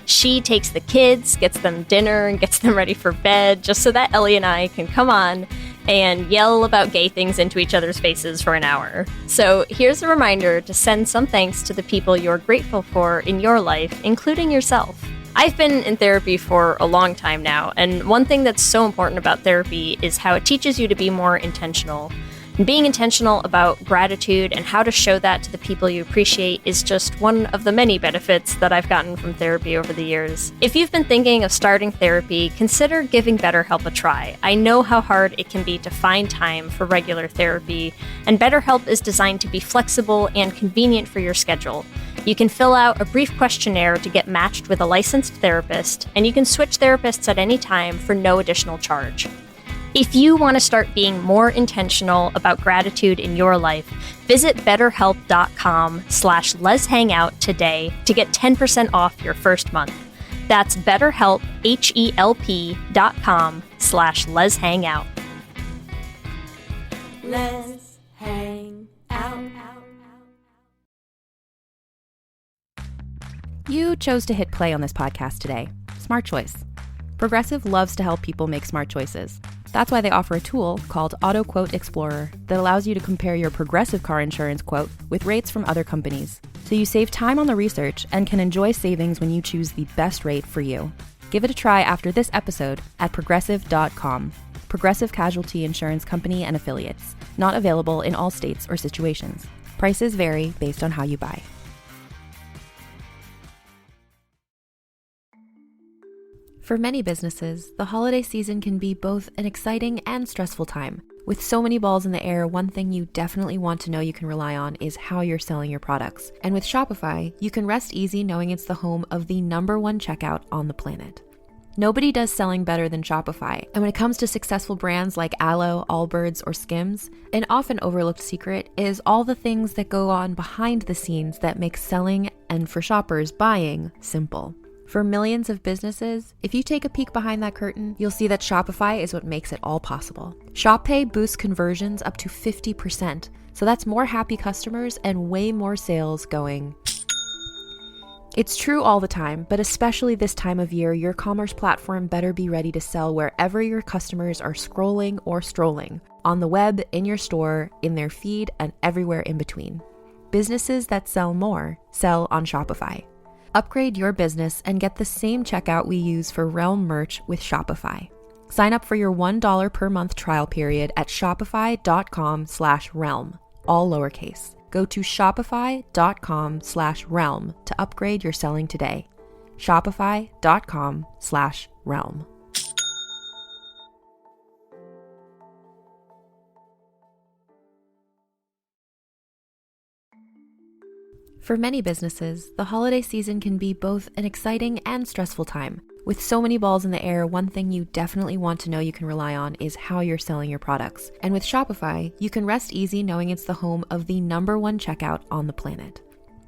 She takes the kids, gets them dinner, and gets them ready for bed, just so that Ellie and I can come on and yell about gay things into each other's faces for an hour. So here's a reminder to send some thanks to the people you're grateful for in your life, including yourself. I've been in therapy for a long time now, and one thing that's so important about therapy is how it teaches you to be more intentional. And being intentional about gratitude and how to show that to the people you appreciate is just one of the many benefits that I've gotten from therapy over the years. If you've been thinking of starting therapy, consider giving BetterHelp a try. I know how hard it can be to find time for regular therapy, and BetterHelp is designed to be flexible and convenient for your schedule. You can fill out a brief questionnaire to get matched with a licensed therapist, and you can switch therapists at any time for no additional charge. If you want to start being more intentional about gratitude in your life, visit betterhelp.com/lezhangout today to get 10% off your first month. That's betterhelp, HELP.com/lezhangout. Let's hang out. You chose to hit play on this podcast today. Smart choice. Progressive loves to help people make smart choices. That's why they offer a tool called Auto Quote Explorer that allows you to compare your Progressive car insurance quote with rates from other companies. So you save time on the research and can enjoy savings when you choose the best rate for you. Give it a try after this episode at progressive.com. Progressive Casualty Insurance Company and Affiliates. Not available in all states or situations. Prices vary based on how you buy. For many businesses, the holiday season can be both an exciting and stressful time. With so many balls in the air, one thing you definitely want to know you can rely on is how you're selling your products. And with Shopify, you can rest easy knowing it's the home of the #1 checkout on the planet. Nobody does selling better than Shopify. And when it comes to successful brands like Aloe, Allbirds, or Skims, an often overlooked secret is all the things that go on behind the scenes that make selling and, for shoppers, buying simple. For millions of businesses, if you take a peek behind that curtain, you'll see that Shopify is what makes it all possible. Shop Pay boosts conversions up to 50%, so that's more happy customers and way more sales going. It's true all the time, but especially this time of year, your commerce platform better be ready to sell wherever your customers are scrolling or strolling, on the web, in your store, in their feed, and everywhere in between. Businesses that sell more sell on Shopify. Upgrade your business and get the same checkout we use for Realm merch with Shopify. Sign up for your $1 per month trial period at shopify.com/realm, all lowercase. Go to shopify.com/realm to upgrade your selling today. Shopify.com/realm. For many businesses, the holiday season can be both an exciting and stressful time. With so many balls in the air, one thing you definitely want to know you can rely on is how you're selling your products. And with Shopify, you can rest easy knowing it's the home of the #1 checkout on the planet.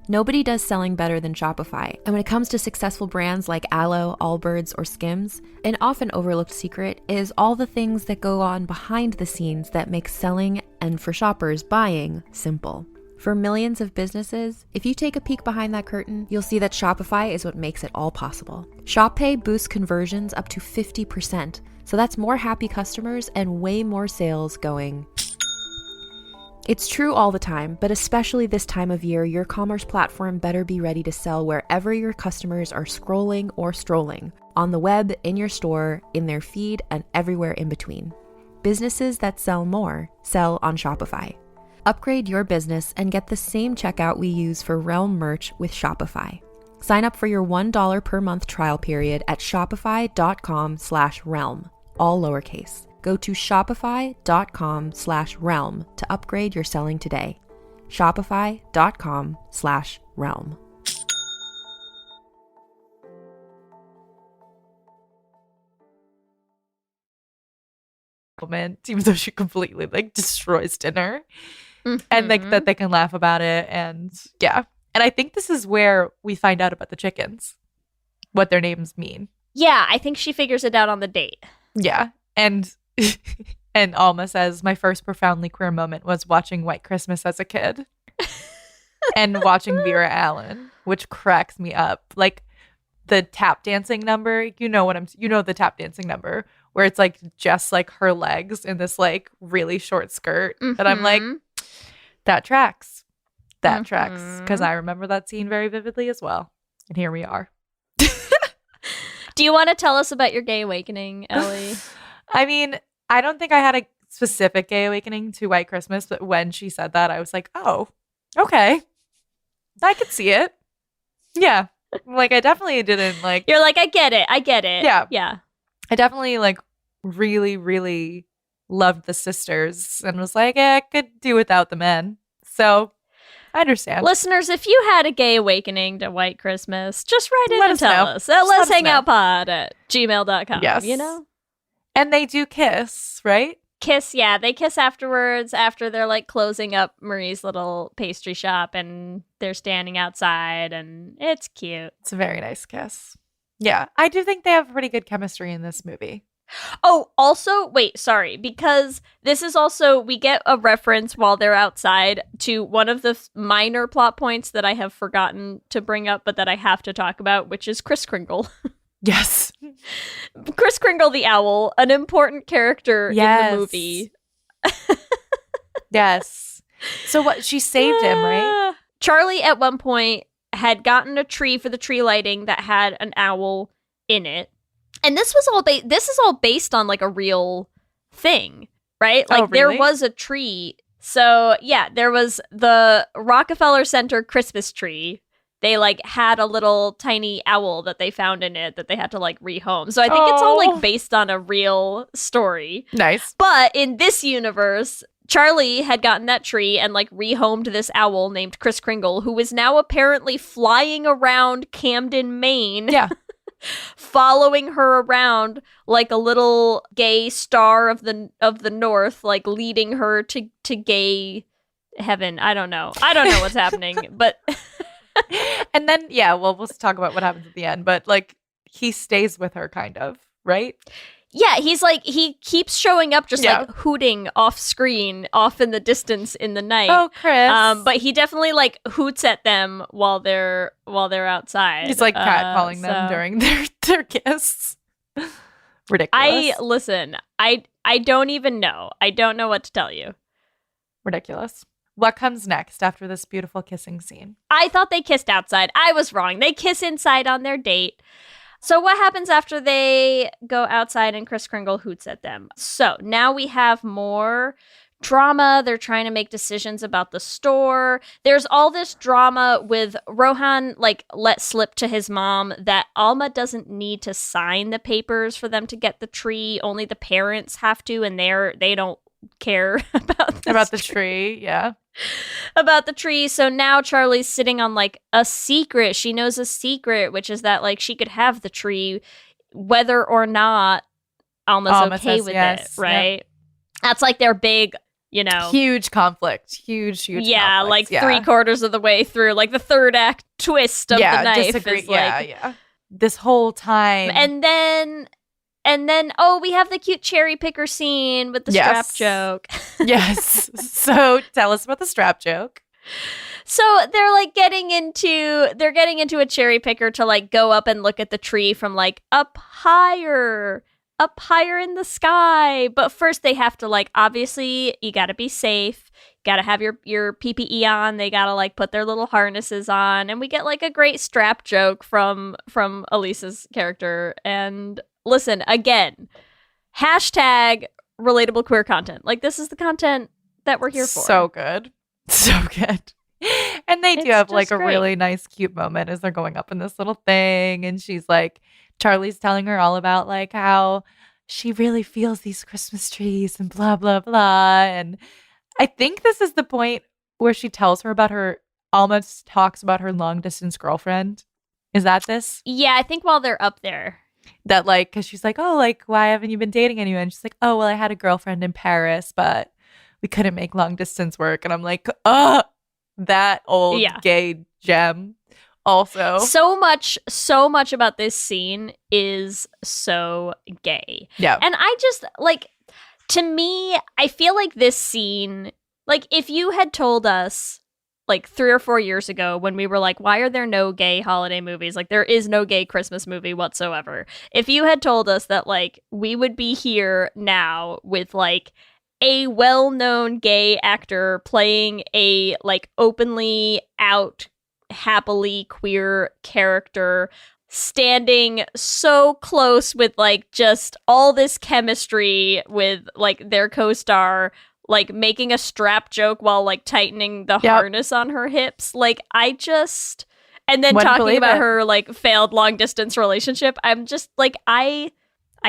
Nobody does selling better than Shopify. And when it comes to successful brands like Aloe, Allbirds, or Skims, an often overlooked secret is all the things that go on behind the scenes that make selling and, for shoppers, buying simple. For millions of businesses, if you take a peek behind that curtain, you'll see that Shopify is what makes it all possible. Shop Pay boosts conversions up to 50%, so that's more happy customers and way more sales going. It's true all the time, but especially this time of year, your commerce platform better be ready to sell wherever your customers are scrolling or strolling, on the web, in your store, in their feed, and everywhere in between. Businesses that sell more sell on Shopify. Upgrade your business and get the same checkout we use for Realm merch with Shopify. Sign up for your $1 per month trial period at shopify.com/realm, all lowercase. Go to shopify.com/realm to upgrade your selling today. Shopify.com/realm. Even though she completely destroys dinner. And that they can laugh about it. And yeah. And I think this is where we find out about the chickens, what their names mean. Yeah, I think she figures it out on the date. Yeah. And and Alma says, my first profoundly queer moment was watching White Christmas as a kid. And watching Vera Allen, which cracks me up. Like the tap dancing number, you know the tap dancing number where it's just her legs in this really short skirt. And I'm like, that tracks. That tracks. Because I remember that scene very vividly as well. And here we are. Do you want to tell us about your gay awakening, Ellie? I mean, I don't think I had a specific gay awakening to White Christmas, but when she said that, I was like, oh, okay. I could see it. Yeah. I definitely didn't You're like, I get it. Yeah. Yeah. I definitely really, really loved the sisters and was like, I could do without the men. So I understand. Listeners, if you had a gay awakening to White Christmas, just write in and tell us. Let's hang out pod at gmail.com. Yes. And they do kiss, right? Kiss, yeah. They kiss afterwards after they're closing up Marie's little pastry shop and they're standing outside and it's cute. It's a very nice kiss. Yeah. I do think they have pretty good chemistry in this movie. Oh, also, wait, sorry, because this is also, we get a reference while they're outside to one of the minor plot points that I have forgotten to bring up, but that I have to talk about, which is Kris Kringle. Yes. Kris Kringle the owl, an important character in the movie. Yes. So what, she saved him, right? Charlie at one point had gotten a tree for the tree lighting that had an owl in it. And this was all this is all based on a real thing, right? Oh, really? There was a tree. So, yeah, there was the Rockefeller Center Christmas tree. They had a little tiny owl that they found in it that they had to rehome. So I think it's all based on a real story. Nice. But in this universe, Charlie had gotten that tree and rehomed this owl named Kris Kringle, who is now apparently flying around Camden, Maine. Yeah. Following her around like a little gay star of the north, leading her to gay heaven. I don't know what's happening, but and then we'll talk about what happens at the end, but he stays with her kind of, right? Yeah, he's he keeps showing up just hooting off screen, off in the distance in the night. Oh, Kris. But he definitely hoots at them while they're outside. He's catcalling them during their kiss. Ridiculous. I don't even know. I don't know what to tell you. Ridiculous. What comes next after this beautiful kissing scene? I thought they kissed outside. I was wrong. They kiss inside on their date. So what happens after they go outside and Kris Kringle hoots at them? So now we have more drama. They're trying to make decisions about the store. There's all this drama with Rohan let slip to his mom that Alma doesn't need to sign the papers for them to get the tree. Only the parents have to, and they don't care about the tree. Yeah. About the tree. So now Charlie's sitting on a secret. She knows a secret, which is that she could have the tree whether or not Alma okay says with yes. it, right? Yep. That's their big, huge conflict. Huge yeah, conflict. Yeah, 3/4 of the way through, the third act twist of the knife. Disagree. Is yeah. This whole time. And then, we have the cute cherry picker scene with the strap joke. Yes. So tell us about the strap joke. So they're getting into a cherry picker to go up and look at the tree from up higher in the sky. But first they have to obviously you got to be safe. Got to have your PPE on. They got to put their little harnesses on, and we get a great strap joke from Elisa's character. And listen, again, hashtag relatable queer content. This is the content that we're here for. So good. So good. And they do have a great. really nice, cute moment as they're going up in this little thing. And she's Charlie's telling her all about how she really feels these Christmas trees and blah, blah, blah. And I think this is the point where she tells her about Alma talks about her long distance girlfriend. Is that this? Yeah, I think while they're up there. That because she's why haven't you been dating anyone? And she's oh, well, I had a girlfriend in Paris, but we couldn't make long distance work. And I'm that old gay gem. Also, so much about this scene is so gay. Yeah. And I just to me, I feel this scene, if you had told us 3 or 4 years ago when we were why are there no gay holiday movies? There is no gay Christmas movie whatsoever. If you had told us that we would be here now with a well-known gay actor playing a openly out, happily queer character standing so close with just all this chemistry with their co-star making a strap joke while tightening the harness on her hips, and then talking about her failed long distance relationship. I'm just I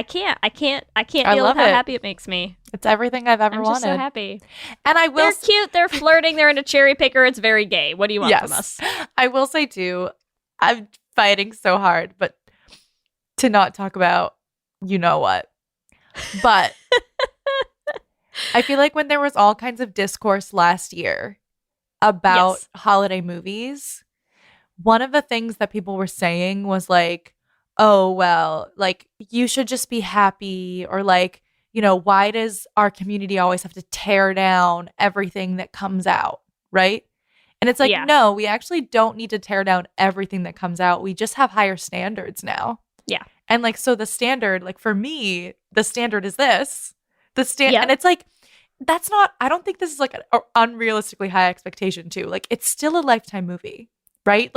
can't deal with how happy it makes me. It's everything I've ever I'm wanted. just so happy. And I will. They're cute. They're flirting. They're in a cherry picker. It's very gay. What do you want from us? I will say too, I'm fighting so hard, but to not talk about you know what. But I feel when there was all kinds of discourse last year about holiday movies, one of the things that people were saying was oh, well, you should just be happy, or why does our community always have to tear down everything that comes out, right? And it's no, we actually don't need to tear down everything that comes out. We just have higher standards now. Yeah. And so the standard, for me, the standard is this. And it's that's not, I don't think this is an unrealistically high expectation too. It's still a Lifetime movie, right?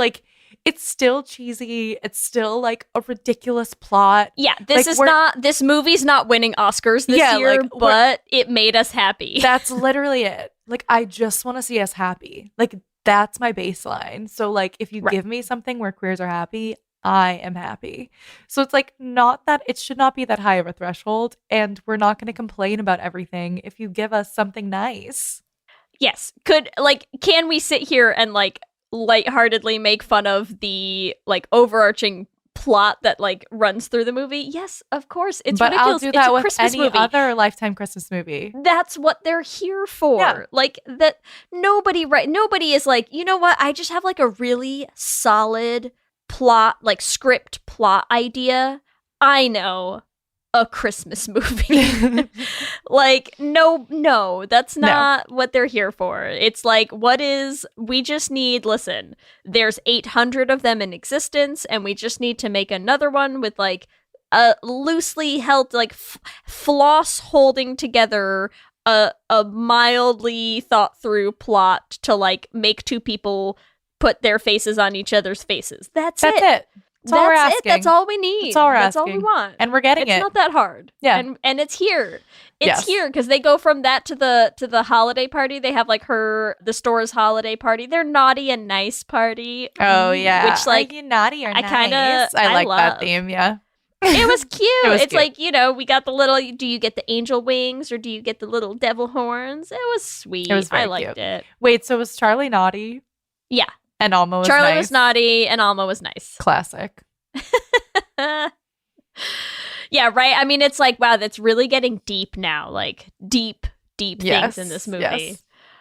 It's still cheesy. It's still a ridiculous plot. Yeah, this movie's not winning Oscars this year, but it made us happy. That's literally it. I just want to see us happy. That's my baseline. So if you give me something where queers are happy, I am happy. So it's not that, it should not be that high of a threshold, and we're not going to complain about everything if you give us something nice. Yes. Can we sit here and lightheartedly make fun of the overarching plot that runs through the movie? Yes, of course. It's but ridiculous. I'll do that it's a with Christmas any movie. Other Lifetime Christmas movie. That's what they're here for. Yeah. That nobody is you know what? I just have a really solid plot, script plot idea. I know a Christmas movie. No, that's not what they're here for. It's we just need, listen, there's 800 of them in existence, and we just need to make another one with a loosely held, floss holding together a mildly thought through plot to like make two people put their faces on each other's faces. That's it. That's all we're asking. That's all we need. That's all we're That's asking. all we want. And we're getting it. It's not that hard. Yeah. And it's here. It's here because they go from that to the holiday party. They have like the store's holiday party. Their naughty and nice party. Oh yeah. Which like are you naughty or I nice? kinda I like that love. theme, yeah. It was cute. It's It's cute. like, you know, we got the little, do you get the angel wings or do you get the little devil horns? It was sweet. It was very I liked cute. it. Wait, so was Charlie naughty? Yeah. And Alma was Charlie nice? was naughty and Alma was nice. Classic. Yeah, right? I mean, it's like, wow, that's really getting deep now. Like, deep things in this movie.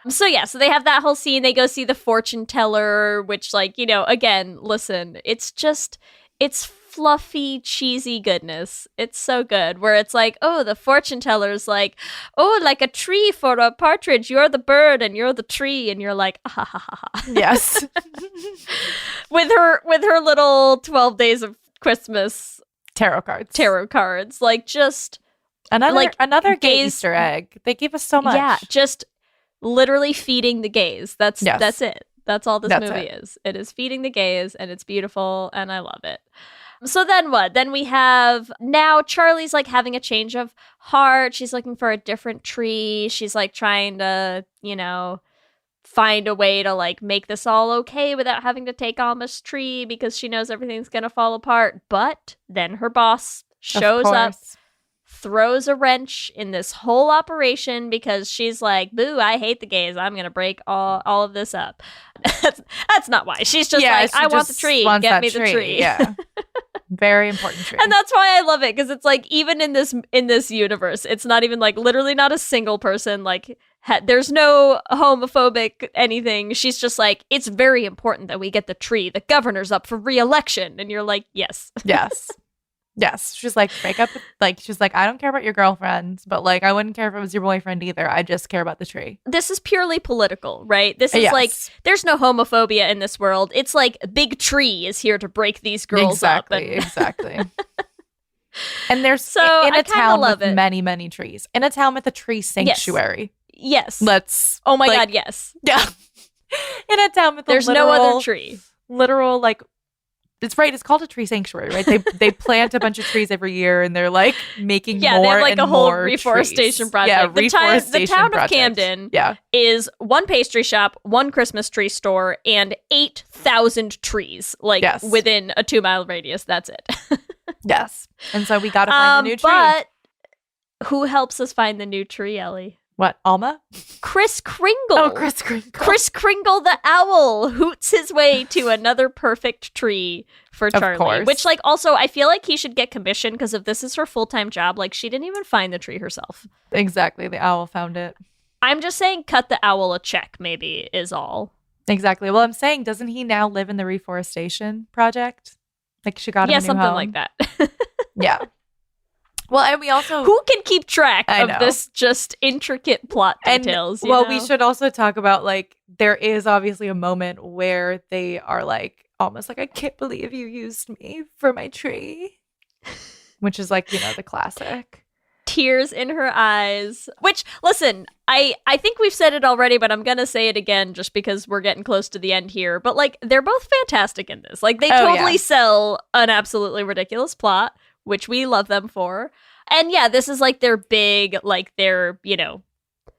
Yes. So they have that whole scene. They go see the fortune teller, which, like, you know, again, listen, it's fluffy, cheesy goodness. It's so good. Where it's like, oh, the fortune teller's like, oh, like a tree for a partridge. You're the bird and you're the tree. And you're like, ah, ha, ha, ha, ha. Yes. with her little 12 Days of Christmas Tarot cards. Like, just another gay gays- Easter egg. They gave us so much. Yeah, just literally feeding the gays. That's it. That's all this That's movie it. is. It is feeding the gays, and it's beautiful, and I love it. So then what? Then we have now Charlie's like having a change of heart. She's looking for a different tree. She's like trying to, you know, find a way to like make this all okay without having to take Alma's tree because she knows everything's going to fall apart. But then her boss shows up, throws a wrench in this whole operation because she's like, boo, I hate the gays. I'm going to break all of this up. That's not why. She's just like, I want the tree. Get me the tree. Yeah. Very important tree. And that's why I love it, because it's like, even in this universe, it's not even like literally not a single person like there's no homophobic anything. She's just like, it's very important that we get the tree. The governor's up for re-election. And you're like, yes. Yes. She's like, break up. She's like, I don't care about your girlfriend, but like, I wouldn't care if it was your boyfriend either. I just care about the tree. This is purely political, right? This is like, there's no homophobia in this world. It's like Big Tree is here to break these girls up. Exactly. And there's so in a town with it. many, many trees. In a town with a tree sanctuary. Yes. Oh my God, yes. Yeah. In a town with there's no other tree. Literal, like, it's right. It's called a tree sanctuary, right? They plant a bunch of trees every year, and they're like making more they have like and a whole more reforestation trees. project. Yeah, the town project. of Camden Yeah. is one pastry shop, one Christmas tree store, and 8,000 trees, like within a 2-mile radius. That's it. Yes. And so we got to find a new tree. But who helps us find the new tree, Ellie? What, Alma? Kris Kringle. Oh, Kris Kringle. Kris Kringle the owl hoots his way to another perfect tree for Charlie. Of course. Which, like, also, I feel like he should get commission because if this is her full-time job, like, she didn't even find the tree herself. Exactly. The owl found it. I'm just saying cut the owl a check, maybe, is all. Exactly. Well, I'm saying, doesn't he now live in the reforestation project? Like, she got him a new something home. like that. Yeah. Well, and we also... Who can keep track I of know. this just intricate plot details? And, well, we should also talk about, like, there is obviously a moment where they are, like, almost like, I can't believe you used me for my tree. Which is, like, you know, the classic. Tears in her eyes. Which, listen, I think we've said it already, but I'm going to say it again just because we're getting close to the end here. But, like, they're both fantastic in this. Like, they totally sell an absolutely ridiculous plot, which we love them for. And yeah, this is like their big, like their, you know,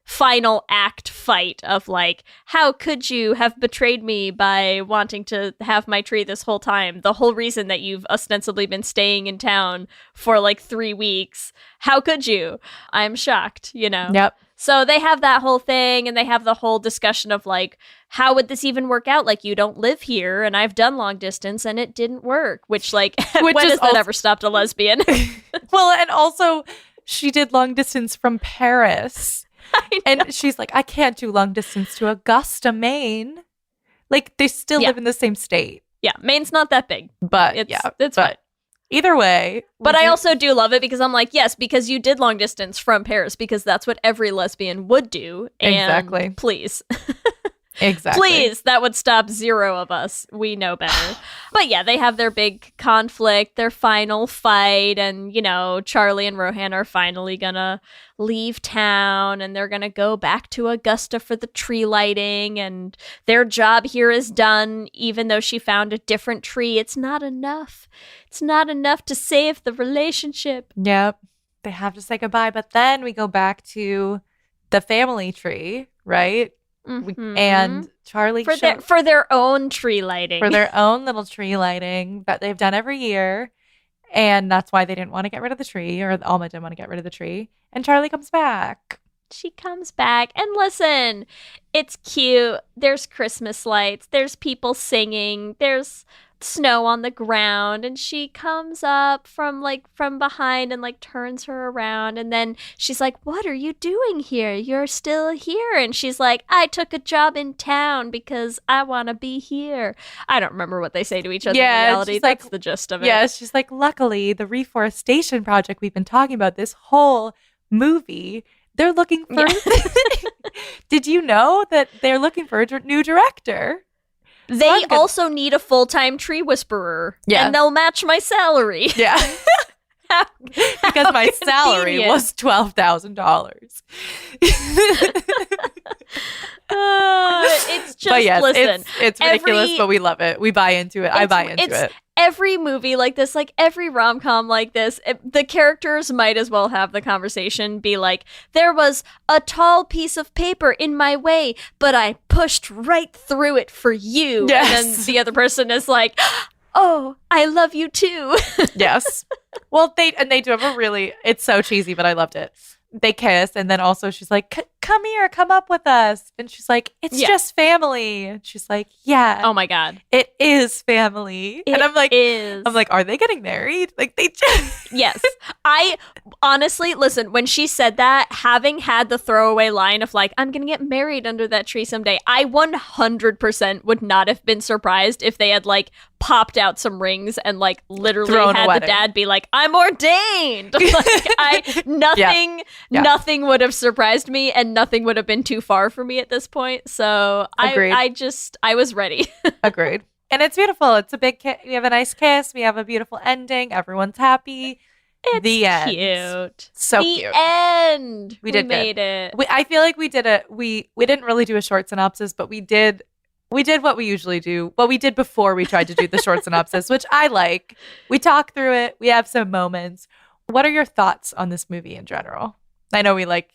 final act fight of like, how could you have betrayed me by wanting to have my tree this whole time? The whole reason that you've ostensibly been staying in town for like 3 weeks. How could you? I'm shocked, you know? Yep. So they have that whole thing, and they have the whole discussion of like, how would this even work out? Like, you don't live here, and I've done long distance, and it didn't work. Which, like, when has that ever stopped a lesbian? Well, and also, she did long distance from Paris. And she's like, I can't do long distance to Augusta, Maine. Like, they still live in the same state. Yeah, Maine's not that big. But, it's fine. Either way. But I also do love it because I'm like, yes, because you did long distance from Paris, because that's what every lesbian would do. And exactly. Please. Exactly. Please, that would stop 0 of us. We know better. But yeah, they have their big conflict, their final fight, and, you know, Charlie and Rohan are finally gonna leave town, and they're gonna go back to Augusta for the tree lighting, and their job here is done, even though she found a different tree. It's not enough. It's not enough to save the relationship. Yep. They have to say goodbye, but then we go back to the family tree, right? And Charlie for their own tree lighting. For their own little tree lighting that they've done every year. And that's why they didn't want to get rid of the tree, or Alma didn't want to get rid of the tree. And Charlie comes back. She comes back. And listen, it's cute. There's Christmas lights. There's people singing. There's snow on the ground, and she comes up from behind and like turns her around, and then she's like, "What are you doing here? You're still here." And she's like, "I took a job in town because I want to be here." I don't remember what they say to each other in reality. That's the gist of it. Yeah, she's like, "Luckily, the reforestation project we've been talking about this whole movie, they're looking for Did you know that they're looking for a new director? They also need a full-time tree whisperer. Yeah. And they'll match my salary. Yeah. Because my salary was $12,000. It's just, listen. It's ridiculous, but we love it. We buy into it. I buy into it. Every movie like this, like every rom-com like this, the characters might as well have the conversation be like, "There was a tall piece of paper in my way, but I pushed right through it for you." Yes. And then the other person is like, "Oh, I love you too." Yes. Well, they do have a really, it's so cheesy, but I loved it. They kiss, and then also she's like, "Come here, come up with us." And she's like, "It's just family." And she's like, "Yeah. Oh my God. It is family." And I'm like, "Are they getting married?" Like they just Yes. I honestly, listen, when she said that, having had the throwaway line of like, "I'm going to get married under that tree someday," I 100% would not have been surprised if they had like popped out some rings and like literally had the dad be like, "I'm ordained." Like nothing would have surprised me, and nothing would have been too far for me at this point. So I was ready. Agreed. And it's beautiful. It's a big we have a nice kiss. We have a beautiful ending. Everyone's happy. It's the end. Cute. So the cute. End. We made it. I feel like we did we didn't really do a short synopsis, but we did what we usually do. What we did before we tried to do the short synopsis, which I like. We talk through it. We have some moments. What are your thoughts on this movie in general? I know we like,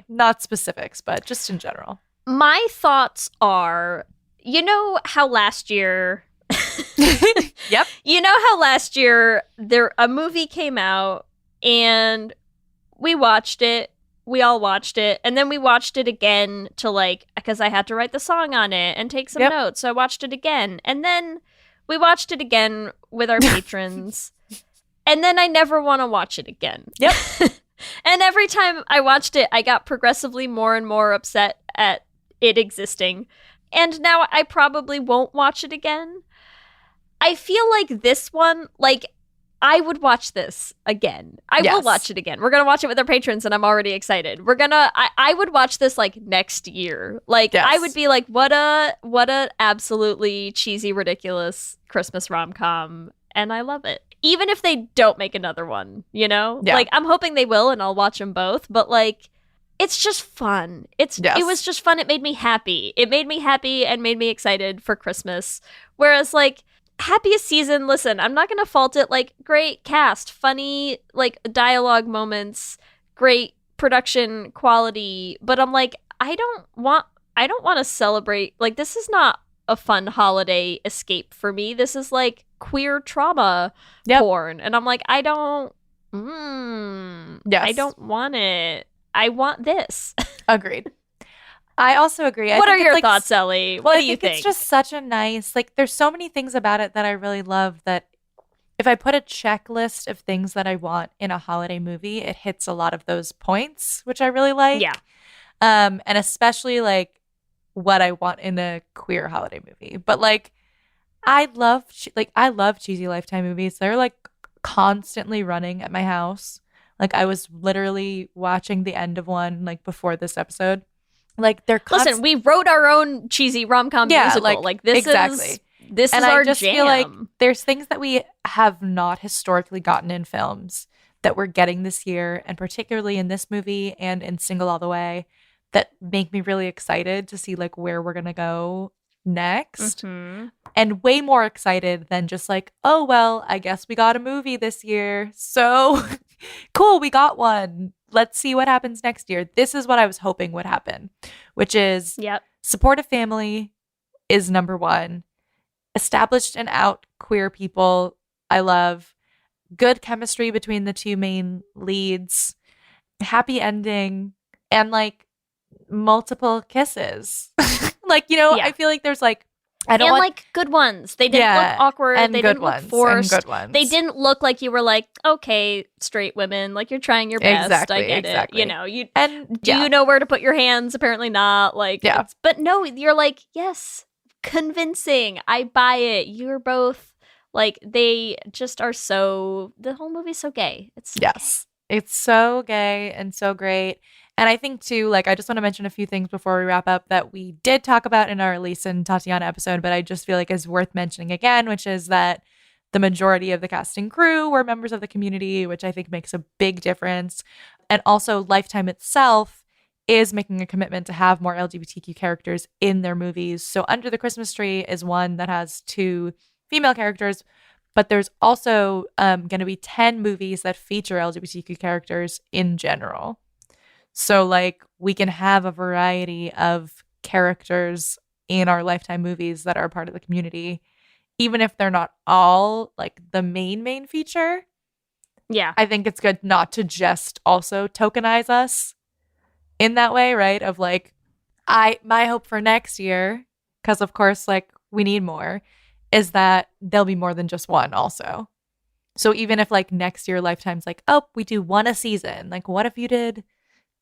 not specifics, but just in general. My thoughts are, you know how last year Yep. You know how last year a movie came out and we watched it. We all watched it, and then we watched it again because I had to write the song on it and take some notes. So I watched it again, and then we watched it again with our patrons, and then I never want to watch it again. Yep. And every time I watched it, I got progressively more and more upset at it existing, and now I probably won't watch it again. I feel like this one, I would watch this again. I will watch it again. We're going to watch it with our patrons, and I'm already excited. I would watch this, next year. I would be like, what a absolutely cheesy, ridiculous Christmas rom-com, and I love it. Even if they don't make another one, Yeah. I'm hoping they will, and I'll watch them both, but, it's just fun. It was just fun. It made me happy. It made me happy and made me excited for Christmas. Whereas, happiest season, listen, I'm not going to fault it. Great cast, funny, dialogue moments, great production quality. But I'm I don't want to celebrate. This is not a fun holiday escape for me. This is queer trauma porn. And I'm I don't want it. I want this. Agreed. I also agree. What are your thoughts, Ellie? What do you think? It's just such a nice, there's so many things about it that I really love that if I put a checklist of things that I want in a holiday movie, it hits a lot of those points, which I really like. Yeah. And especially what I want in a queer holiday movie. But I love cheesy Lifetime movies. They're constantly running at my house. I was literally watching the end of one before this episode. Like they're Listen, we wrote our own cheesy rom-com musical. Like this is and our I just jam. feel like there's things that we have not historically gotten in films that we're getting this year, and particularly in this movie and in Single All the Way, that make me really excited to see like where we're gonna go next. And way more excited than just like, oh well, I guess we got a movie this year, so cool, we got one, let's see what happens next year. This is what I was hoping would happen, which is supportive family is number one, established and out queer people I love, good chemistry between the two main leads, happy ending, and like multiple kisses. Like, you know, I feel like there's like, I don't want, like good ones. They didn't look awkward. And they good didn't look ones, forced. and good ones. They didn't look like you were like, okay, straight women, like you're trying your best. Exactly, I get exactly. it. You know, you And do you know where to put your hands? Apparently not. Like, but no, you're like, yes, convincing. I buy it. You're both like, they just are so. The whole movie's so gay. It's so gay. It's so gay and so great. And I think too, like, I just want to mention a few things before we wrap up that we did talk about in our Lisa and Tatiana episode, but I just feel like is worth mentioning again, which is that the majority of the cast and crew were members of the community, which I think makes a big difference. And also Lifetime itself is making a commitment to have more LGBTQ characters in their movies. So Under the Christmas Tree is one that has 2 female characters, but there's also going to be 10 movies that feature LGBTQ characters in general. So, like, we can have a variety of characters in our Lifetime movies that are part of the community, even if they're not all, like, the main feature. Yeah. I think it's good not to just also tokenize us in that way, right? Of, like, my hope for next year, because, of course, like, we need more, is that there'll be more than just one also. So even if, like, next year Lifetime's like, oh, we do 1 a season. Like, what if you did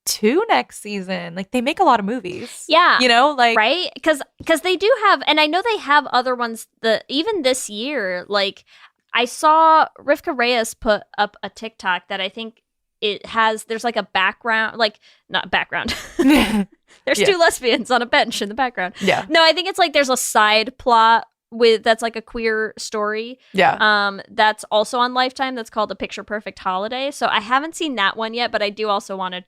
2 next season? Like, they make a lot of movies. Yeah. You know, like, right? Because they do have, and I know they have other ones that even this year, like I saw Rivka Reyes put up a TikTok that I think there's like a background, like not background. There's 2 lesbians on a bench in the background. Yeah. No, I think it's like there's a side plot that's like a queer story. Yeah. That's also on Lifetime. That's called A Picture Perfect Holiday. So I haven't seen that one yet, but I do also want to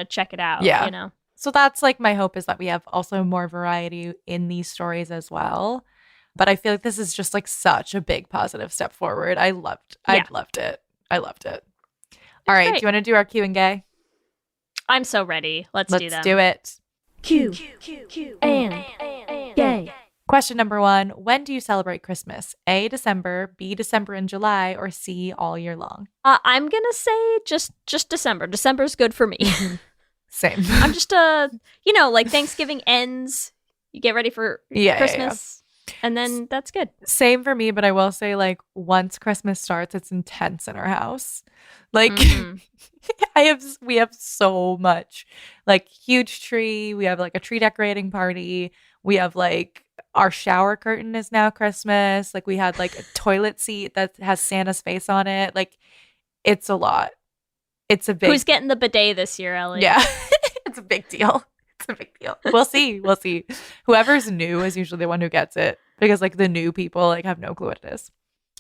check it out. Yeah. You know. So that's like my hope, is that we have also more variety in these stories as well. But I feel like this is just like such a big positive step forward. I loved it. All right. great. Do you want to do our Q and Gay? I'm so ready. Let's do that. do it. Q and gay. Question number 1. When do you celebrate Christmas? A, December, B, December and July, or C, all year long? I'm gonna say just December. December's good for me. Same. I'm just like Thanksgiving ends, you get ready for Christmas, and then that's good. Same for me, but I will say, like, once Christmas starts, it's intense in our house. Like, we have so much, like, huge tree. We have like a tree decorating party. We have like our shower curtain is now Christmas. Like, we had like a toilet seat that has Santa's face on it. Like, it's a lot. It's a big. Who's getting the bidet this year, Ellie? Yeah, it's a big deal. It's a big deal. We'll see. Whoever's new is usually the one who gets it, because like the new people like have no clue what it is.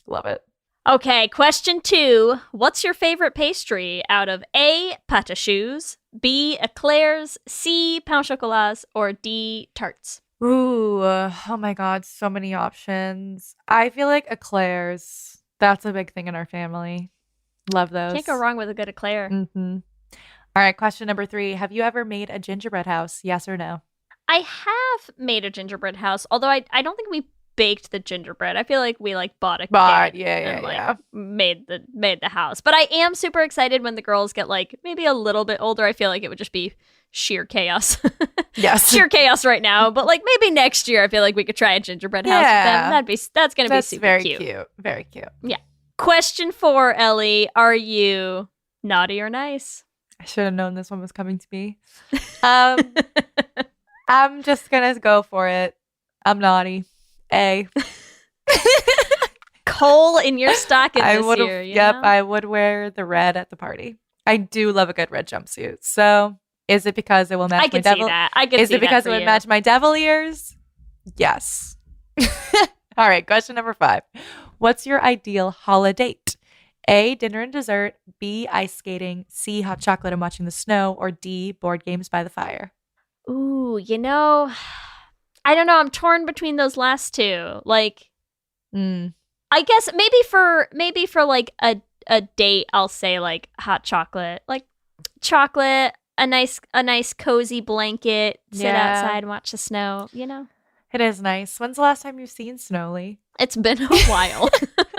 Love it. Okay, question 2. What's your favorite pastry out of A, pâte à choux, B, eclairs, C, pain au chocolat, or D, tarts? Ooh, oh my God, so many options. I feel like eclairs. That's a big thing in our family. Love those. Can't go wrong with a good eclair. Mm-hmm. All right, question number 3. Have you ever made a gingerbread house? Yes or no? I have made a gingerbread house, although I don't think we baked the gingerbread. I feel like we like bought a kit and made the house. But I am super excited when the girls get like maybe a little bit older. I feel like it would just be sheer chaos. Yes. Sheer chaos right now, but like maybe next year I feel like we could try a gingerbread house with them. That's going to be super very cute. Very cute. Yeah. Question 4, Ellie, are you naughty or nice? I should have known this one was coming to me. I'm just going to go for it. I'm naughty. A. Coal in your stocking this year. Yep, I would wear the red at the party. I do love a good red jumpsuit. So Is it because it will match I my could devil? see that. I could see Is it that because for it would you. match my devil ears? Yes. All right, question number 5. What's your ideal holiday date? A, dinner and dessert. B, ice skating. C, hot chocolate and watching the snow. Or D, board games by the fire. Ooh, I don't know. I'm torn between those last two. Like, I guess maybe for like a date, I'll say like hot chocolate, like chocolate, a nice cozy blanket, sit outside and watch the snow. It is nice. When's the last time you've seen snow, Lee? It's been a while.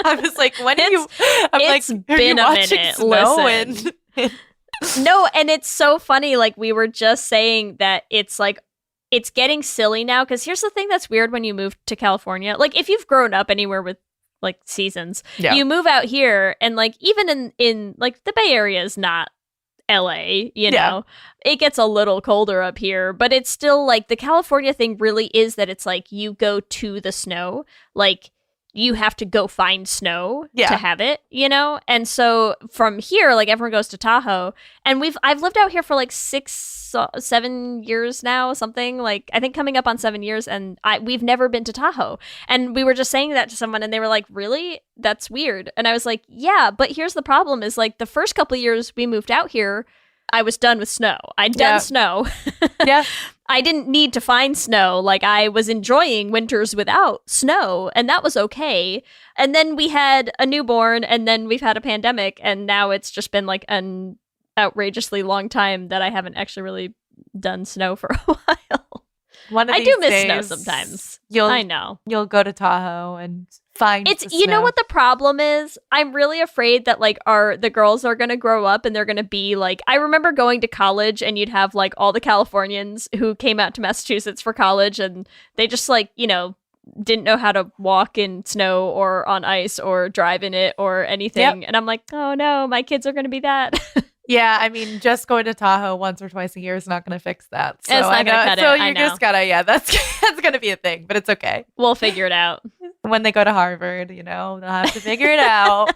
I was like, when are you? I'm It's like, are been you a watching minute. snow? Listen. No, and it's so funny. Like, we were just saying that it's like, it's getting silly now. Because here's the thing that's weird when you move to California. Like, if you've grown up anywhere with like seasons, you move out here, and like even in like the Bay Area is not LA, it gets a little colder up here, but it's still like the California thing really is that it's like you go to the snow, like you have to go find snow to have it, and so from here, like everyone goes to Tahoe, and I've lived out here for like 7 years now, something like, I think coming up on 7 years, and we've never been to Tahoe. And we were just saying that to someone, and they were like, really? That's weird. And I was like, yeah, but here's the problem is like the first couple of years we moved out here, I was done with snow. I'd done snow. Yeah. I didn't need to find snow. Like, I was enjoying winters without snow, and that was okay. And then we had a newborn, and then we've had a pandemic, and now it's just been like an outrageously long time that I haven't actually really done snow for a while. I do miss snow sometimes. I know. You'll go to Tahoe and find the You know snow. what the problem is? I'm really afraid that like the girls are going to grow up and they're going to be like, I remember going to college and you'd have like all the Californians who came out to Massachusetts for college, and they just like, didn't know how to walk in snow or on ice or drive in it or anything. And I'm like, oh no, my kids are going to be that. Yeah, I mean, just going to Tahoe once or twice a year is not going to fix that. So It's not going to cut it. So I you're know. just gotta, that's going to be a thing, but it's okay. We'll figure it out. When they go to Harvard, they'll have to figure it out.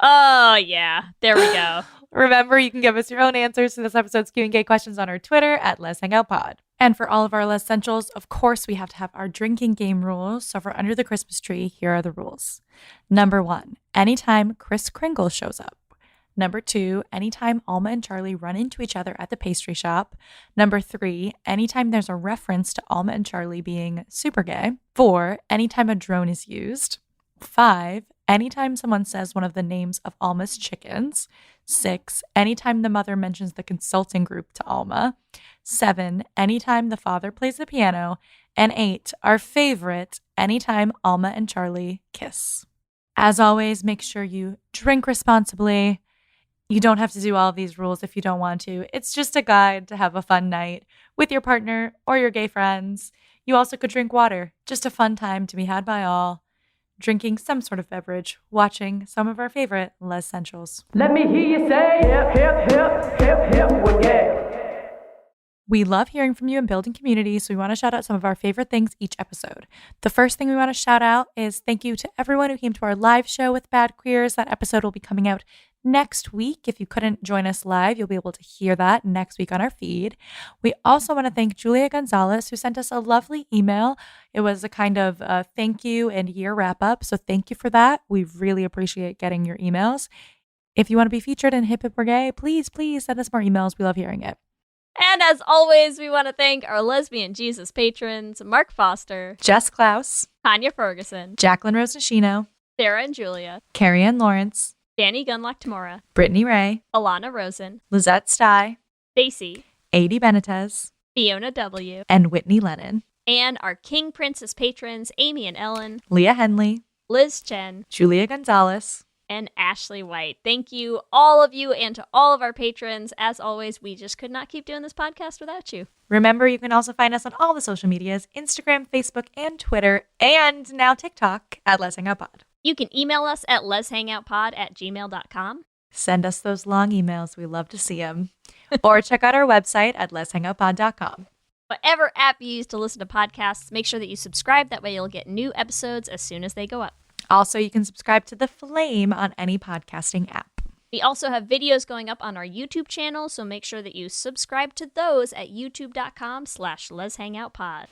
Oh, yeah. There we go. Remember, you can give us your own answers to this episode's Q&A questions on our Twitter at Lez-ssentials. And for all of our Lez-ssentials, of course, we have to have our drinking game rules. So for Under the Christmas Tree, here are the rules. Number 1, anytime Kris Kringle shows up. Number 2, anytime Alma and Charlie run into each other at the pastry shop. Number 3, anytime there's a reference to Alma and Charlie being super gay. 4, anytime a drone is used. 5, anytime someone says one of the names of Alma's chickens. 6, anytime the mother mentions the consulting group to Alma. 7, anytime the father plays the piano. And 8, our favorite, anytime Alma and Charlie kiss. As always, make sure you drink responsibly. You don't have to do all of these rules if you don't want to. It's just a guide to have a fun night with your partner or your gay friends. You also could drink water. Just a fun time to be had by all. Drinking some sort of beverage, watching some of our favorite Lez-ssentials. Let me hear you say, hip, hip, hip, hip, hip, well, yeah. We love hearing from you and building community, so we want to shout out some of our favorite things each episode. The first thing we want to shout out is thank you to everyone who came to our live show with Bad Queers. That episode will be coming out next week. If you couldn't join us live, you'll be able to hear that next week on our feed. We also want to thank Julia Gonzalez, who sent us a lovely email. It was a kind of thank you and year wrap up, so thank you for that. We really appreciate getting your emails. If you want to be featured in Hip Hip We're Gay, please send us more emails. We love hearing it. And as always, we want to thank our Lesbian Jesus patrons, Mark Foster, Jess Klaus, Tanya Ferguson, Jacqueline Rose Nishino, Sarah and Julia, Carrie Ann Lawrence, Danny Gunlock Tamora, Brittany Ray, Alana Rosen, Lizette Stye, Stacy, Adi Benitez, Fiona W., and Whitney Lennon. And our King Princess patrons, Amy and Ellen, Leah Henley, Liz Chen, Julia Gonzalez, and Ashley White. Thank you, all of you, and to all of our patrons. As always, we just could not keep doing this podcast without you. Remember, you can also find us on all the social medias, Instagram, Facebook, and Twitter, and now TikTok at Lez-ssentials. You can email us at lezhangoutpod@gmail.com. Send us those long emails. We love to see them. Or check out our website at lezhangoutpod.com. Whatever app you use to listen to podcasts, make sure that you subscribe. That way you'll get new episodes as soon as they go up. Also, you can subscribe to The Flame on any podcasting app. We also have videos going up on our YouTube channel, so make sure that you subscribe to those at youtube.com/lezhangoutpod.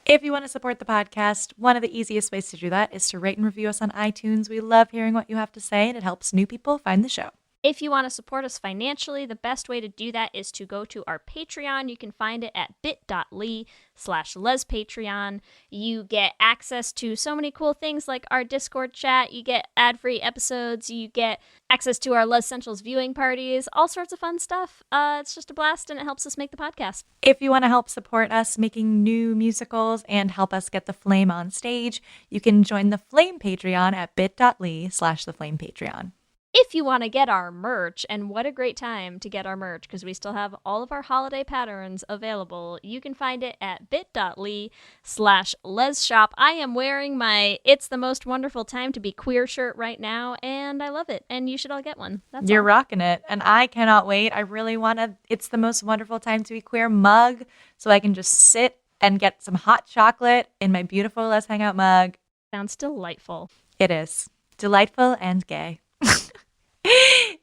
If you want to support the podcast, one of the easiest ways to do that is to rate and review us on iTunes. We love hearing what you have to say, and it helps new people find the show. If you want to support us financially, the best way to do that is to go to our Patreon. You can find it at bit.ly/lezpatreon. You get access to so many cool things like our Discord chat. You get ad-free episodes. You get access to our Lez-ssentials viewing parties. All sorts of fun stuff. It's just a blast, and it helps us make the podcast. If you want to help support us making new musicals and help us get the Flame on stage, you can join the Flame Patreon at bit.ly/theflamepatreon. If you want to get our merch, and what a great time to get our merch because we still have all of our holiday patterns available, you can find it at bit.ly/lezshop. I am wearing my It's the Most Wonderful Time to Be Queer shirt right now, and I love it, and you should all get one. That's You're all. rocking it, and I cannot wait. I really want a It's the Most Wonderful Time to Be Queer mug so I can just sit and get some hot chocolate in my beautiful Let's Hang Out mug. Sounds delightful. It is. Delightful and gay.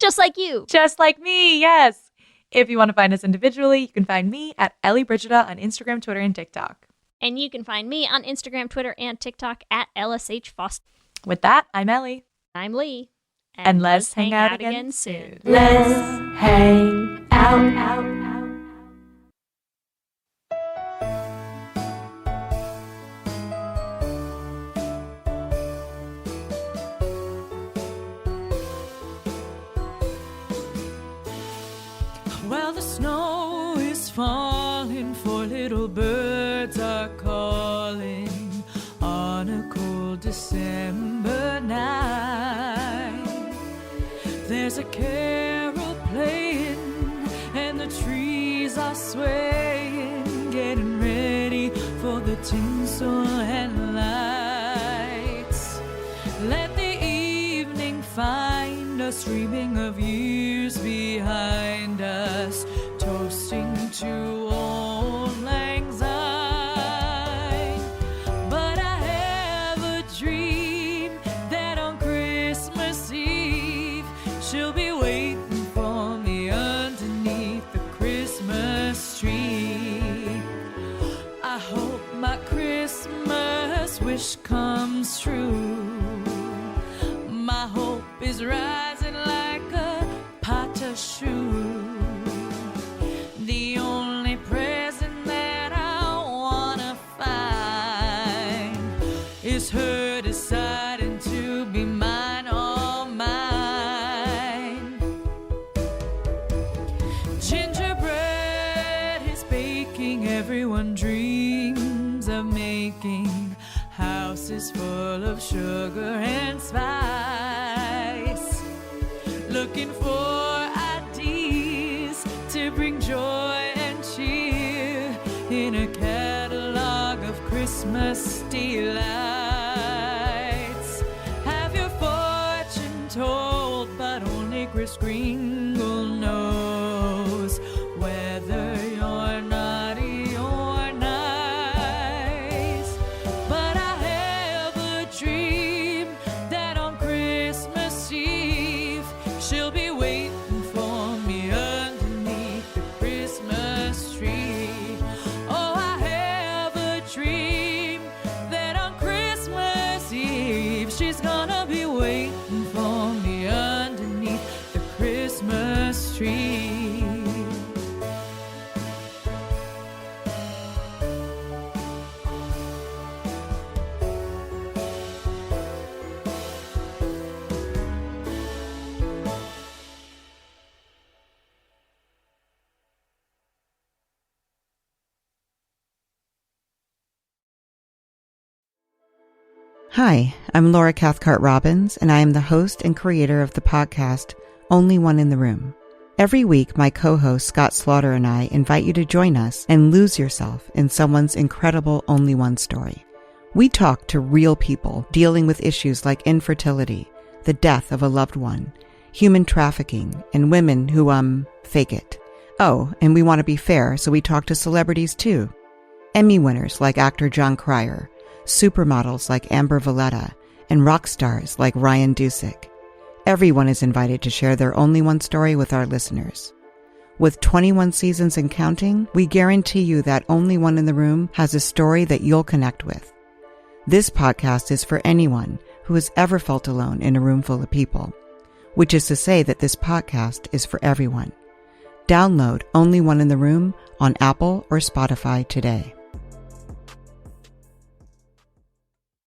Just like you. Just like me, yes. If you want to find us individually, you can find me at Ellie Brigida on Instagram, Twitter, and TikTok. And you can find me on Instagram, Twitter, and TikTok at LSH Foster. With that, I'm Ellie. I'm Lee. And let's hang out again soon. Let's hang out. Well, the snow is falling, 4 little birds are calling on a cold December night. There's a carol playing and the trees are swaying, getting ready for the tinsel and lights. Let the evening find us dreaming of years behind us, toasting to old lang syne. But I have a dream that on Christmas Eve she'll be waiting for me underneath the Christmas tree. I hope my Christmas wish comes true. My hope is rising like a pot of shoe. The only present that I wanna find is her deciding to be mine, all mine. Gingerbread is baking, everyone dreams of making houses full of sugar and spice, looking for ideas to bring joy and cheer in a catalog of Christmas delights. Have your fortune told, but only Kris Kringle knows whether you're naughty or nice. But I have a dream that on Christmas Eve she'll be waiting for me underneath the Christmas tree. Oh, I have a dream that on Christmas Eve she's gonna be waiting for me underneath the Christmas tree. Hi, I'm Laura Cathcart Robbins, and I am the host and creator of the podcast Only One in the Room. Every week, my co-host Scott Slaughter and I invite you to join us and lose yourself in someone's incredible Only One story. We talk to real people dealing with issues like infertility, the death of a loved one, human trafficking, and women who, fake it. Oh, and we want to be fair, so we talk to celebrities too. Emmy winners like actor John Cryer, supermodels like Amber Valletta, and rock stars like Ryan Dusick. Everyone is invited to share their Only One story with our listeners. With 21 seasons and counting, we guarantee you that Only One in the Room has a story that you'll connect with. This podcast is for anyone who has ever felt alone in a room full of people, which is to say that this podcast is for everyone. Download Only One in the Room on Apple or Spotify today.